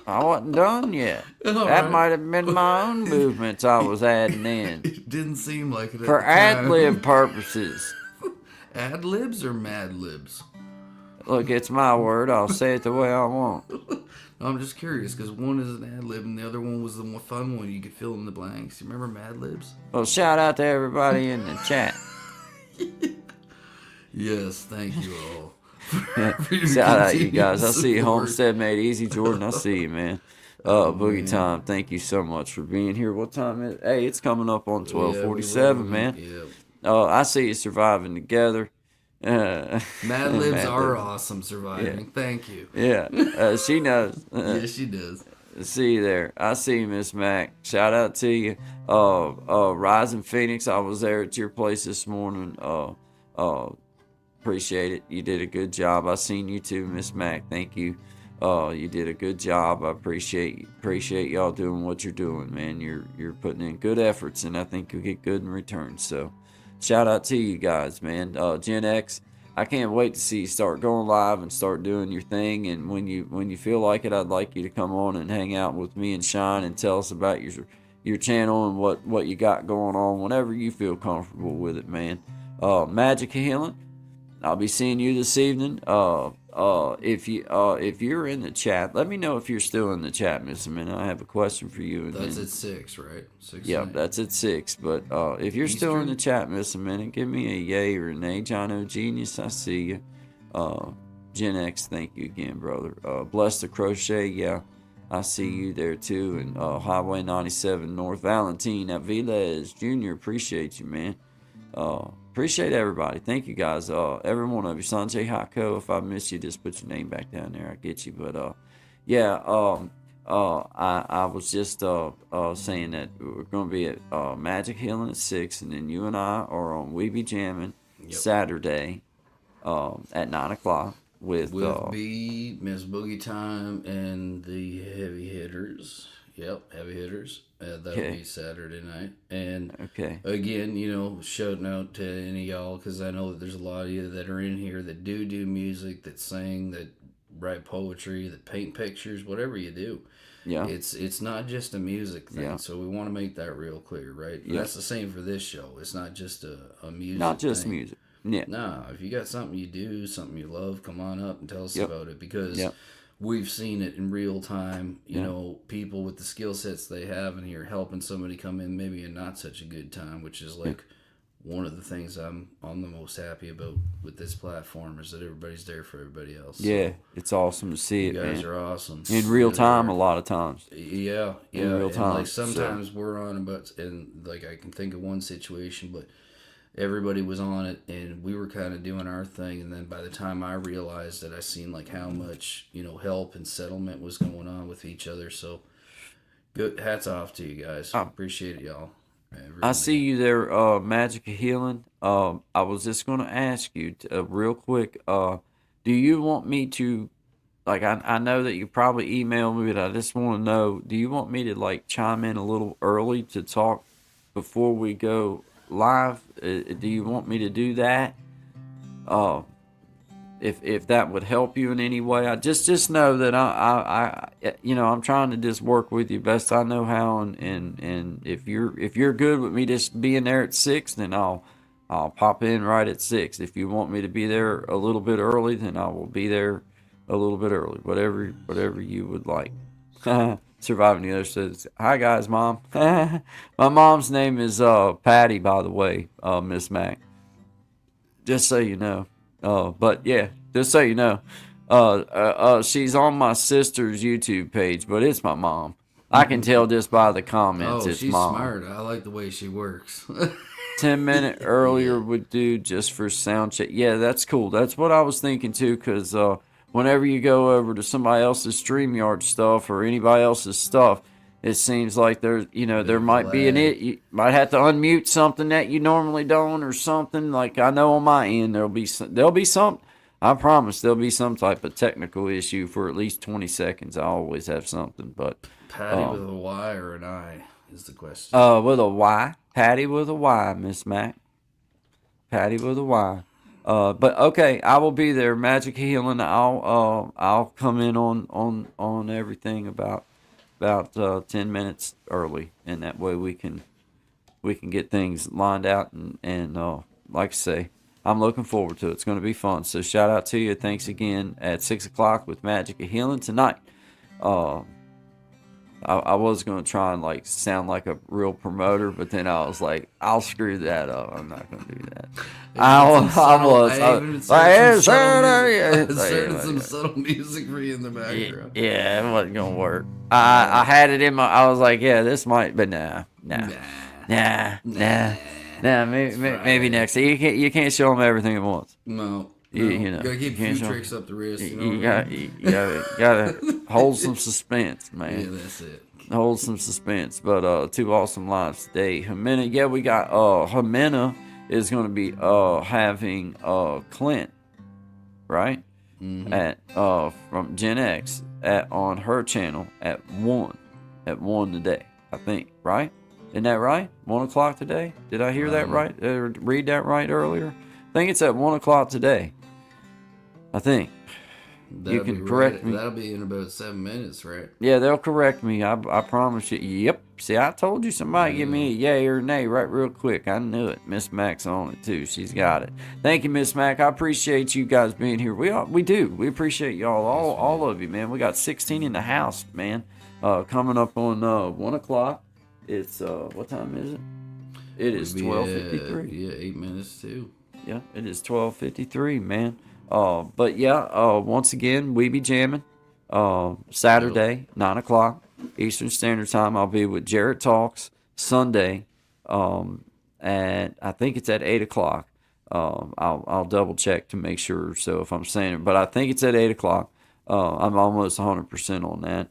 Speaker 1: I wasn't done yet. That might have been my own movements I was adding in.
Speaker 7: It didn't seem like it
Speaker 1: for ad-lib purposes.
Speaker 7: Ad-libs or mad libs?
Speaker 1: Look, it's my word. I'll say it the way I want.
Speaker 7: I'm just curious because one is an ad-lib and the other one was the more fun one. You could fill in the blanks. You remember Mad Libs?
Speaker 1: Well, shout out to everybody in the chat.
Speaker 7: Yes, thank you all.
Speaker 1: Shout out, you guys. I see you, Homestead Made Easy. Jordan, I see you, man. Boogie Time, thank you so much for being here. What time is it? Hey, it's coming up on 12:47, man.
Speaker 7: Yeah.
Speaker 1: I see you surviving together.
Speaker 7: Mad Libs are awesome surviving.
Speaker 1: Yeah.
Speaker 7: Thank you.
Speaker 1: Yeah, she knows.
Speaker 7: Yeah, she does.
Speaker 1: See you there. I see you, Miss Mac. Shout out to you. Rising Phoenix, I was there at your place this morning. Appreciate it. You did a good job. I seen you too, Miss Mac. Thank you. You did a good job. I appreciate y'all doing what you're doing, man. You're putting in good efforts, and I think you'll get good in return. So, shout out to you guys, man. Gen X, I can't wait to see you start going live and start doing your thing. And when you feel like it, I'd like you to come on and hang out with me and Shine and tell us about your channel and what you got going on. Whenever you feel comfortable with it, man. Magic Healing, I'll be seeing you this evening. If you're in the chat, let me know if you're still in the chat, Miss Amanda. I have a question for you.
Speaker 7: That's at 6, right? 6.
Speaker 1: Yep, that's at 6. But if you're still in the chat, Miss Amanda, give me a yay or an A. John O Genius, I see you. Gen X, thank you again, brother. Bless the Crochet, yeah, I see you there too. And Highway 97 North, Valentine Aviles Jr., appreciate you, man. Appreciate everybody. Thank you guys. Every one of you. Sanjay Hako, if I miss you, just put your name back down there. I get you. But yeah, I was just saying that we're gonna be at Magic Healing at 6, and then you and I are on We Be Jamming Saturday at 9 o'clock with
Speaker 7: B, Miss Boogie Time, and the Heavy Hitters. Yep, Heavy Hitters. That'll be Saturday night. And again, shouting out to any of y'all, because I know that there's a lot of you that are in here that do music, that sing, that write poetry, that paint pictures, whatever you do. Yeah. It's not just a music thing. Yeah. So we want to make that real clear, right? Yeah. That's the same for this show. It's not just a music
Speaker 1: Not just
Speaker 7: thing.
Speaker 1: music. Yeah.
Speaker 7: Nah, if you got something you do, something you love, come on up and tell us about it, because we've seen it in real time. You know, people with the skill sets they have in here helping somebody come in maybe in not such a good time, which is like one of the things I'm the most happy about with this platform, is that everybody's there for everybody else.
Speaker 1: Yeah, so it's awesome to see it, man.
Speaker 7: You guys are awesome.
Speaker 1: In real time, a lot of times.
Speaker 7: Yeah.
Speaker 1: In real time.
Speaker 7: Like sometimes we're on about, and like I can think of one situation, but everybody was on it, and we were kind of doing our thing, and then by the time I realized that, I seen like how much help and settlement was going on with each other. So good, hats off to you guys. Appreciate it, y'all.
Speaker 1: I see you there, Magic of Healing. I was just going to ask you real quick, do you want me to, like, I know that you probably emailed me, but I just want to know, do you want me to like chime in a little early to talk before we go live? Do you want me to do that? If that would help you in any way, I just know that I'm trying to just work with you best I know how, and if you're good with me just being there at 6, then I'll pop in right at 6. If you want me to be there a little bit early, then I will be there a little bit early. Whatever you would like. Surviving the Other says, "Hi guys, Mom." My mom's name is Patty, by the way, Miss Mac. Just so you know. But yeah, just so you know, she's on my sister's YouTube page, but it's my mom. I can tell just by the comments.
Speaker 7: Oh,
Speaker 1: it's
Speaker 7: she's
Speaker 1: mom.
Speaker 7: smart. I like the way she works.
Speaker 1: 10-minute earlier would do just for sound check. Yeah, that's cool. That's what I was thinking too, because whenever you go over to somebody else's StreamYard stuff or anybody else's stuff, it seems like there might be you might have to unmute something that you normally don't, or something. Like I know on my end there'll be some. I promise there'll be some type of technical issue for at least 20 seconds. I always have something, but
Speaker 7: Patty with a Y or an I is the question.
Speaker 1: With a Y, Patty with a Y, Miss Mac. Patty with a Y. But okay, I will be there. Magic Healing. I'll come in on everything about 10 minutes early, and that way we can get things lined out, and like I say, I'm looking forward to it. It's going to be fun. So shout out to you. Thanks again at 6 o'clock with Magic of Healing tonight. I was going to try and like sound like a real promoter, but then I was like, I'll screw that up. I'm not going to do that. I
Speaker 7: inserted some subtle music for you in the background.
Speaker 1: Yeah, it wasn't going to work. I had it in my, I was like, yeah, this might, but nah. Maybe next. You can't show them everything at once.
Speaker 7: No.
Speaker 1: You know,
Speaker 7: gotta keep a
Speaker 1: can't
Speaker 7: few
Speaker 1: show-
Speaker 7: tricks up the wrist. You, know
Speaker 1: you
Speaker 7: what I
Speaker 1: got
Speaker 7: mean?
Speaker 1: you gotta hold some suspense, man.
Speaker 7: Yeah, that's it.
Speaker 1: Hold some suspense. But two awesome lives today. Jimena, yeah, we got Jimena is gonna be having Clint, right? At from Gen X on her channel at 1 today, I think, right? Isn't that right? 1 o'clock today? Did I hear that right? Read that right earlier? I think it's at 1 o'clock today. I think. You can correct me.
Speaker 7: That'll be in about 7 minutes, right?
Speaker 1: Yeah, they'll correct me. I promise you. Yep. See, I told you somebody give me a yay or nay right real quick. I knew it. Miss Mac's on it too. She's got it. Thank you, Miss Mac. I appreciate you guys being here. We do. We appreciate y'all, all of you, man. We got 16 in the house, man. Coming up on 1 o'clock. It's what time is it? It is 12:53.
Speaker 7: Yeah, 8 minutes too.
Speaker 1: Yeah, it is 12:53, man. But yeah, once again, we be jamming. Saturday, 9 o'clock Eastern Standard Time. I'll be with Jarrett Talks Sunday. And I think it's at 8 o'clock. I'll double check to make sure. So if I'm saying it, but I think it's at 8 o'clock. I'm almost 100% on that.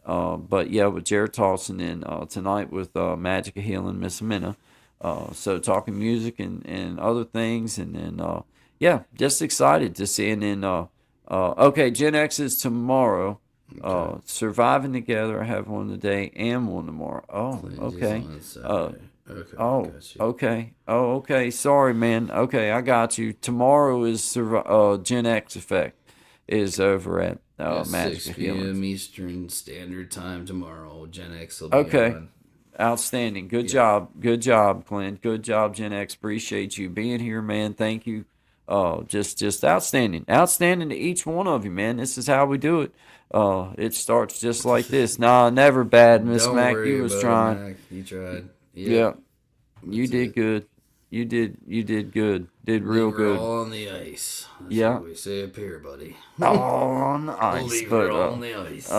Speaker 1: But yeah, with Jarrett Talks, and then tonight with Magic of Healing, Miss Amina. So talking music and other things, and then yeah, just excited to see. And then okay, Gen X is tomorrow. Surviving Together, I have one today and one tomorrow. Oh, okay. Oh, okay. Oh, okay. Sorry, man. Okay, I got you. Tomorrow is Gen X Effect is over at Magic
Speaker 7: 6
Speaker 1: of
Speaker 7: p.m.
Speaker 1: Healing.
Speaker 7: Eastern Standard Time tomorrow. Gen X will be on.
Speaker 1: Outstanding. Good job. Good job, Clint. Good job, Gen X. Appreciate you being here, man. Thank you. Just outstanding. Outstanding to each one of you, man. This is how we do it. It starts just like this. Nah, never bad, Miss
Speaker 7: Don't
Speaker 1: Mac.
Speaker 7: worry
Speaker 1: You was
Speaker 7: about it,
Speaker 1: trying.
Speaker 7: Mac. You tried.
Speaker 1: Yeah. You did good. You did good. Did real
Speaker 7: Leave her
Speaker 1: good.
Speaker 7: all on the ice. That's
Speaker 1: Yeah.
Speaker 7: what we say up here, buddy.
Speaker 1: All on the ice.
Speaker 7: Leave
Speaker 1: But
Speaker 7: her all on the ice.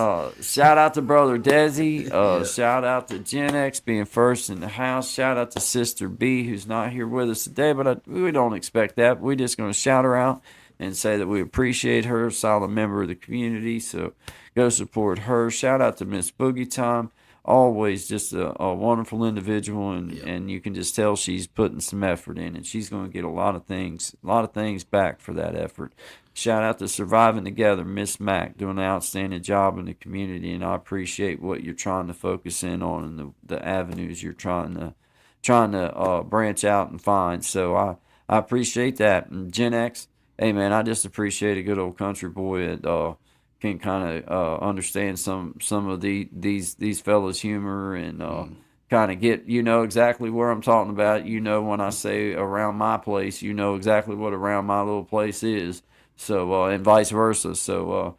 Speaker 1: shout out to brother Desi. Shout out to Gen X being first in the house. Shout out to Sister B, who's not here with us today, but we don't expect that. We're just going to shout her out and say that we appreciate her, solid member of the community. So go support her. Shout out to Miss Boogie Time. Always just a wonderful individual, and you can just tell she's putting some effort in, and she's going to get a lot of things back for that effort. Shout out to Surviving Together, Miss Mac, doing an outstanding job in the community, and I appreciate what you're trying to focus in on and the avenues you're trying to branch out and find. So I appreciate that. And Gen X, hey man, I just appreciate a good old country boy that can kind of understand some of these fellas' humor and kind of get exactly where I'm talking about. When I say around my place, exactly what around my little place is. So and vice versa. So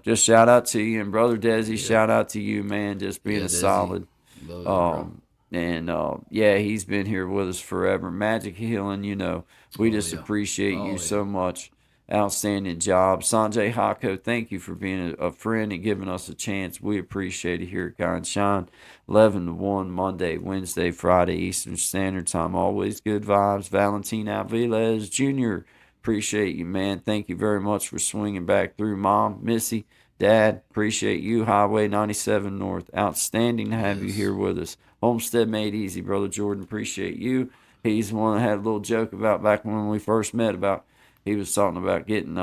Speaker 1: just shout out to you, and brother Desi, shout out to you, man. Just being a
Speaker 7: Desi.
Speaker 1: solid.
Speaker 7: Love you, bro.
Speaker 1: And he's been here with us forever. Magic Healing, we just appreciate you so much. Outstanding job. Sanjay Hako, thank you for being a friend and giving us a chance. We appreciate it here at Guy and Shine. 11 to 1, Monday, Wednesday, Friday, Eastern Standard Time. Always good vibes. Valentin Aviles Jr., appreciate you, man. Thank you very much for swinging back through. Mom, Missy, Dad, appreciate you. Highway 97 North, outstanding to have you here with us. Homestead Made Easy, Brother Jordan, appreciate you. He's the one that had a little joke about back when we first met about he was talking about getting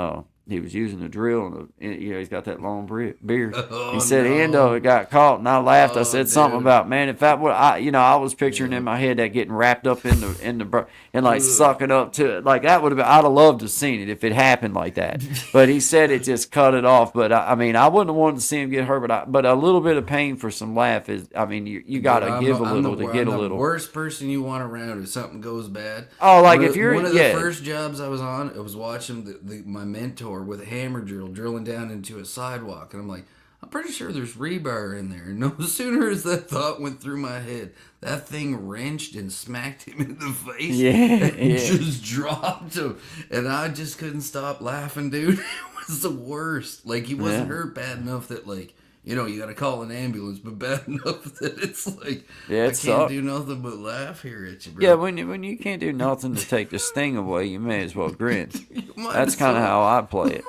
Speaker 1: he was using a drill and he's got that long beard. He said the end of it got caught, and I laughed. I said something about, man, if that would I was picturing in my head that getting wrapped up in the and like sucking up to it, like that would have been. I'd have loved to have seen it if it happened like that. But he said it just cut it off. But I mean, I wouldn't have wanted to see him get hurt. But a little bit of pain for some laugh is. I mean, you got to give a little to get a little.
Speaker 7: I'm the worst person you want around if something goes bad.
Speaker 1: Oh, like if you're
Speaker 7: one of the first jobs I was on, I was watching my mentor with a hammer drill drilling down into a sidewalk, and I'm like, I'm pretty sure there's rebar in there. No sooner as that thought went through my head, that thing wrenched and smacked him in the face. And just dropped him, and I just couldn't stop laughing, dude. It was the worst. Like, he wasn't hurt bad enough that, like, you know, you got to call an ambulance, but bad enough that it's like,
Speaker 1: Yeah,
Speaker 7: I
Speaker 1: it
Speaker 7: can't
Speaker 1: sucks.
Speaker 7: do nothing but laugh here at you, bro.
Speaker 1: Yeah, when you can't do nothing to take the sting away, you may as well grin.
Speaker 7: You might
Speaker 1: That's
Speaker 7: as
Speaker 1: kind of
Speaker 7: well.
Speaker 1: how I play it.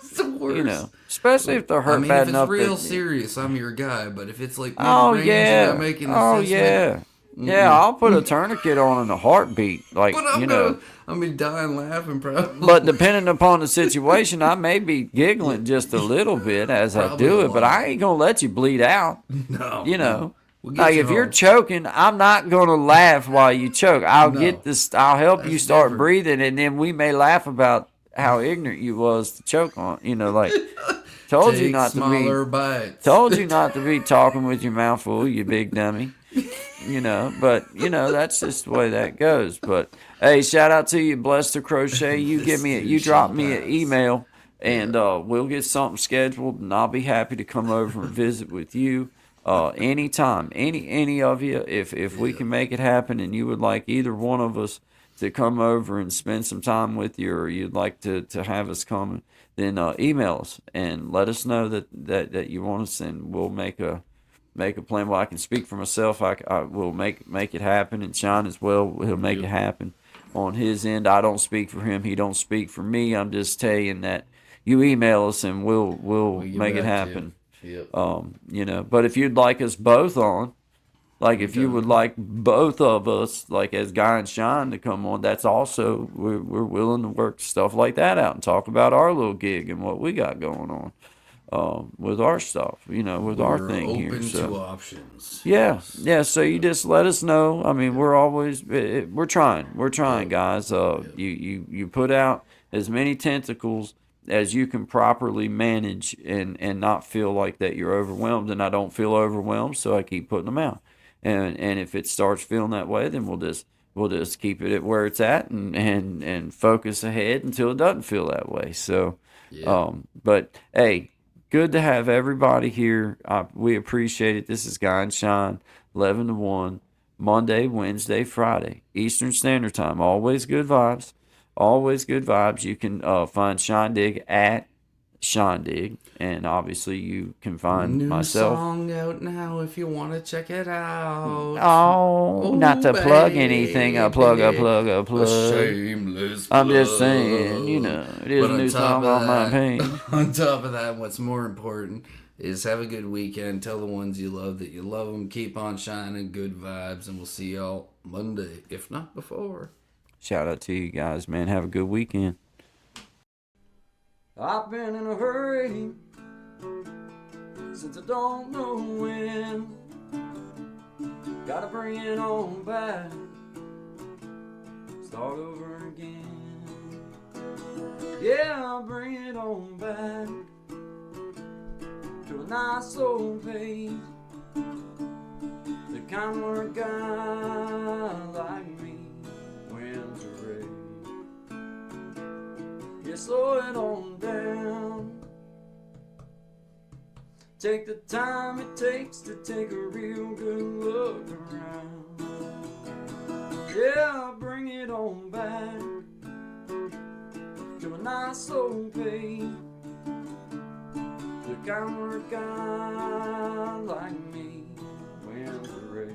Speaker 7: It's the worst.
Speaker 1: You know, especially if they're hurt
Speaker 7: I mean,
Speaker 1: bad
Speaker 7: if it's
Speaker 1: enough
Speaker 7: real
Speaker 1: that.
Speaker 7: serious, I'm your guy. But if it's like
Speaker 1: Oh
Speaker 7: mid-range and
Speaker 1: yeah.
Speaker 7: I make an
Speaker 1: Oh
Speaker 7: assessment,
Speaker 1: yeah. Yeah, I'll put a tourniquet on in a heartbeat. Like,
Speaker 7: but I'm
Speaker 1: you know.
Speaker 7: I'm be dying laughing, probably.
Speaker 1: But depending upon the situation, I may be giggling just a little bit as I
Speaker 7: Probably
Speaker 1: do
Speaker 7: a
Speaker 1: it, but
Speaker 7: lot.
Speaker 1: I ain't gonna let you bleed out.
Speaker 7: No,
Speaker 1: You know.
Speaker 7: no. We'll get
Speaker 1: Like
Speaker 7: you
Speaker 1: if you're
Speaker 7: home.
Speaker 1: choking, I'm not gonna laugh while you choke. I'll
Speaker 7: No.
Speaker 1: get this. I'll help you
Speaker 7: That's
Speaker 1: start
Speaker 7: different.
Speaker 1: breathing, and then we may laugh about how ignorant you was to choke on. You know, like told you
Speaker 7: Take
Speaker 1: not to
Speaker 7: smaller
Speaker 1: be.
Speaker 7: bites.
Speaker 1: Told you not to be talking with your mouth full, you big dummy. You know, but you know that's just the way that goes. But hey, shout out to you, Bless the Crochet. You give me you drop me an email, and we'll get something scheduled, and I'll be happy to come over and visit with you anytime. Any of you, if we can make it happen, and you would like either one of us to come over and spend some time with you, or you'd like to have us come, then email us and let us know that you want us, and we'll make a plan. Well, I can speak for myself. I will make it happen, and Sean as well. He'll make it happen on his end. I don't speak for him. He don't speak for me. I'm just saying that you email us and we'll
Speaker 7: get
Speaker 1: make it
Speaker 7: back to you.
Speaker 1: happen.
Speaker 7: Yep.
Speaker 1: You know, but if you'd like us both on, like if you would like both of us, like as Guy and Sean, to come on, that's also we're willing to work stuff like that out and talk about our little gig and what we got going on. With our stuff, you know, with our
Speaker 7: We're
Speaker 1: thing
Speaker 7: open
Speaker 1: here.
Speaker 7: to
Speaker 1: So
Speaker 7: options.
Speaker 1: yeah. So you just let us know. I mean, we're always we're trying, guys. You put out as many tentacles as you can properly manage and not feel like that you're overwhelmed. And I don't feel overwhelmed, so I keep putting them out. And if it starts feeling that way, then we'll just keep it at where it's at and focus ahead until it doesn't feel that way. So, but hey. Good to have everybody here. We appreciate it. This is Guy and Sean, 11 to 1, Monday, Wednesday, Friday, Eastern Standard Time. Always good vibes. Always good vibes. You can find Sean Dig at Sean Dig, and obviously you can find
Speaker 7: New
Speaker 1: myself.
Speaker 7: song out now if you want to check it out.
Speaker 1: Oh, not to plug anything. A plug.
Speaker 7: A shameless
Speaker 1: I'm just
Speaker 7: plug.
Speaker 1: saying, you know, it is
Speaker 7: But
Speaker 1: a new song on my page.
Speaker 7: On top of that, what's more important is have a good weekend. Tell the ones you love that you love them. Keep on shining. Good vibes. And we'll see y'all Monday, if not before.
Speaker 1: Shout out to you guys, man. Have a good weekend. I've been in a hurry since I don't know when. Gotta bring it on back. Start over again. Yeah, I'll bring it on back to a nice old page. The kind where a guy like me wins a race. Yeah, slow it on down. Take the time it takes to take a real good look around. Yeah, I'll bring it on back to a nice old page. The kind where a guy like me wins the race.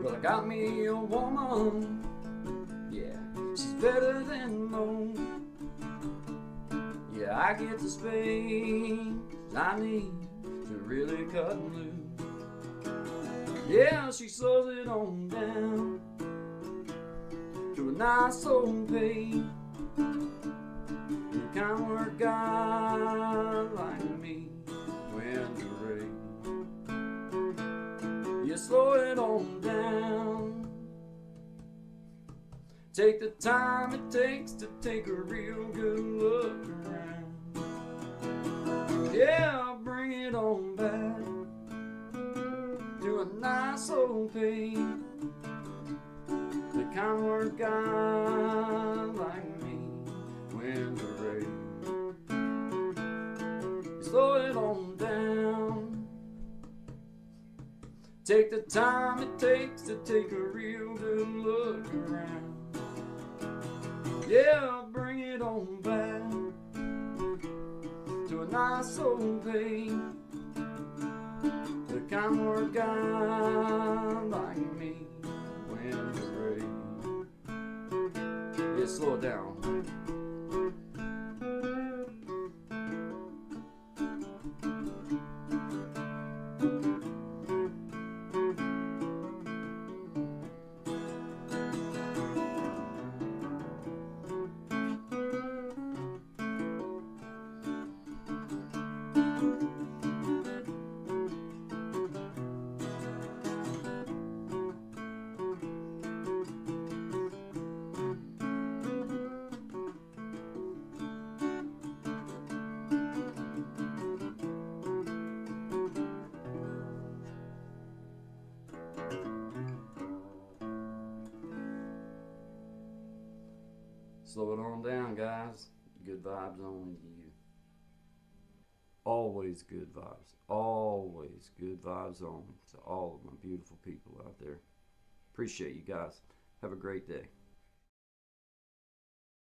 Speaker 1: Well, I got me a woman, yeah, she's better than most. Yeah, I get the space I need to really cut loose. Yeah, she slows it on down to a nice old pace. The kind where a guy like me wins the race. You slow it on down. Take the time it takes to take a real good look around. Yeah, I'll bring it on back soul pain. The kind word guy like me when the rain. Slow it on down. Take the time it takes to take a real good look around. Yeah, bring it on back to a nice old pain. The kind word guy like me when the rain. Yeah, slow it down. Slow it on down, guys. Good vibes only to you. Always good vibes. Always good vibes on to all of my beautiful people out there. Appreciate you guys. Have a great day.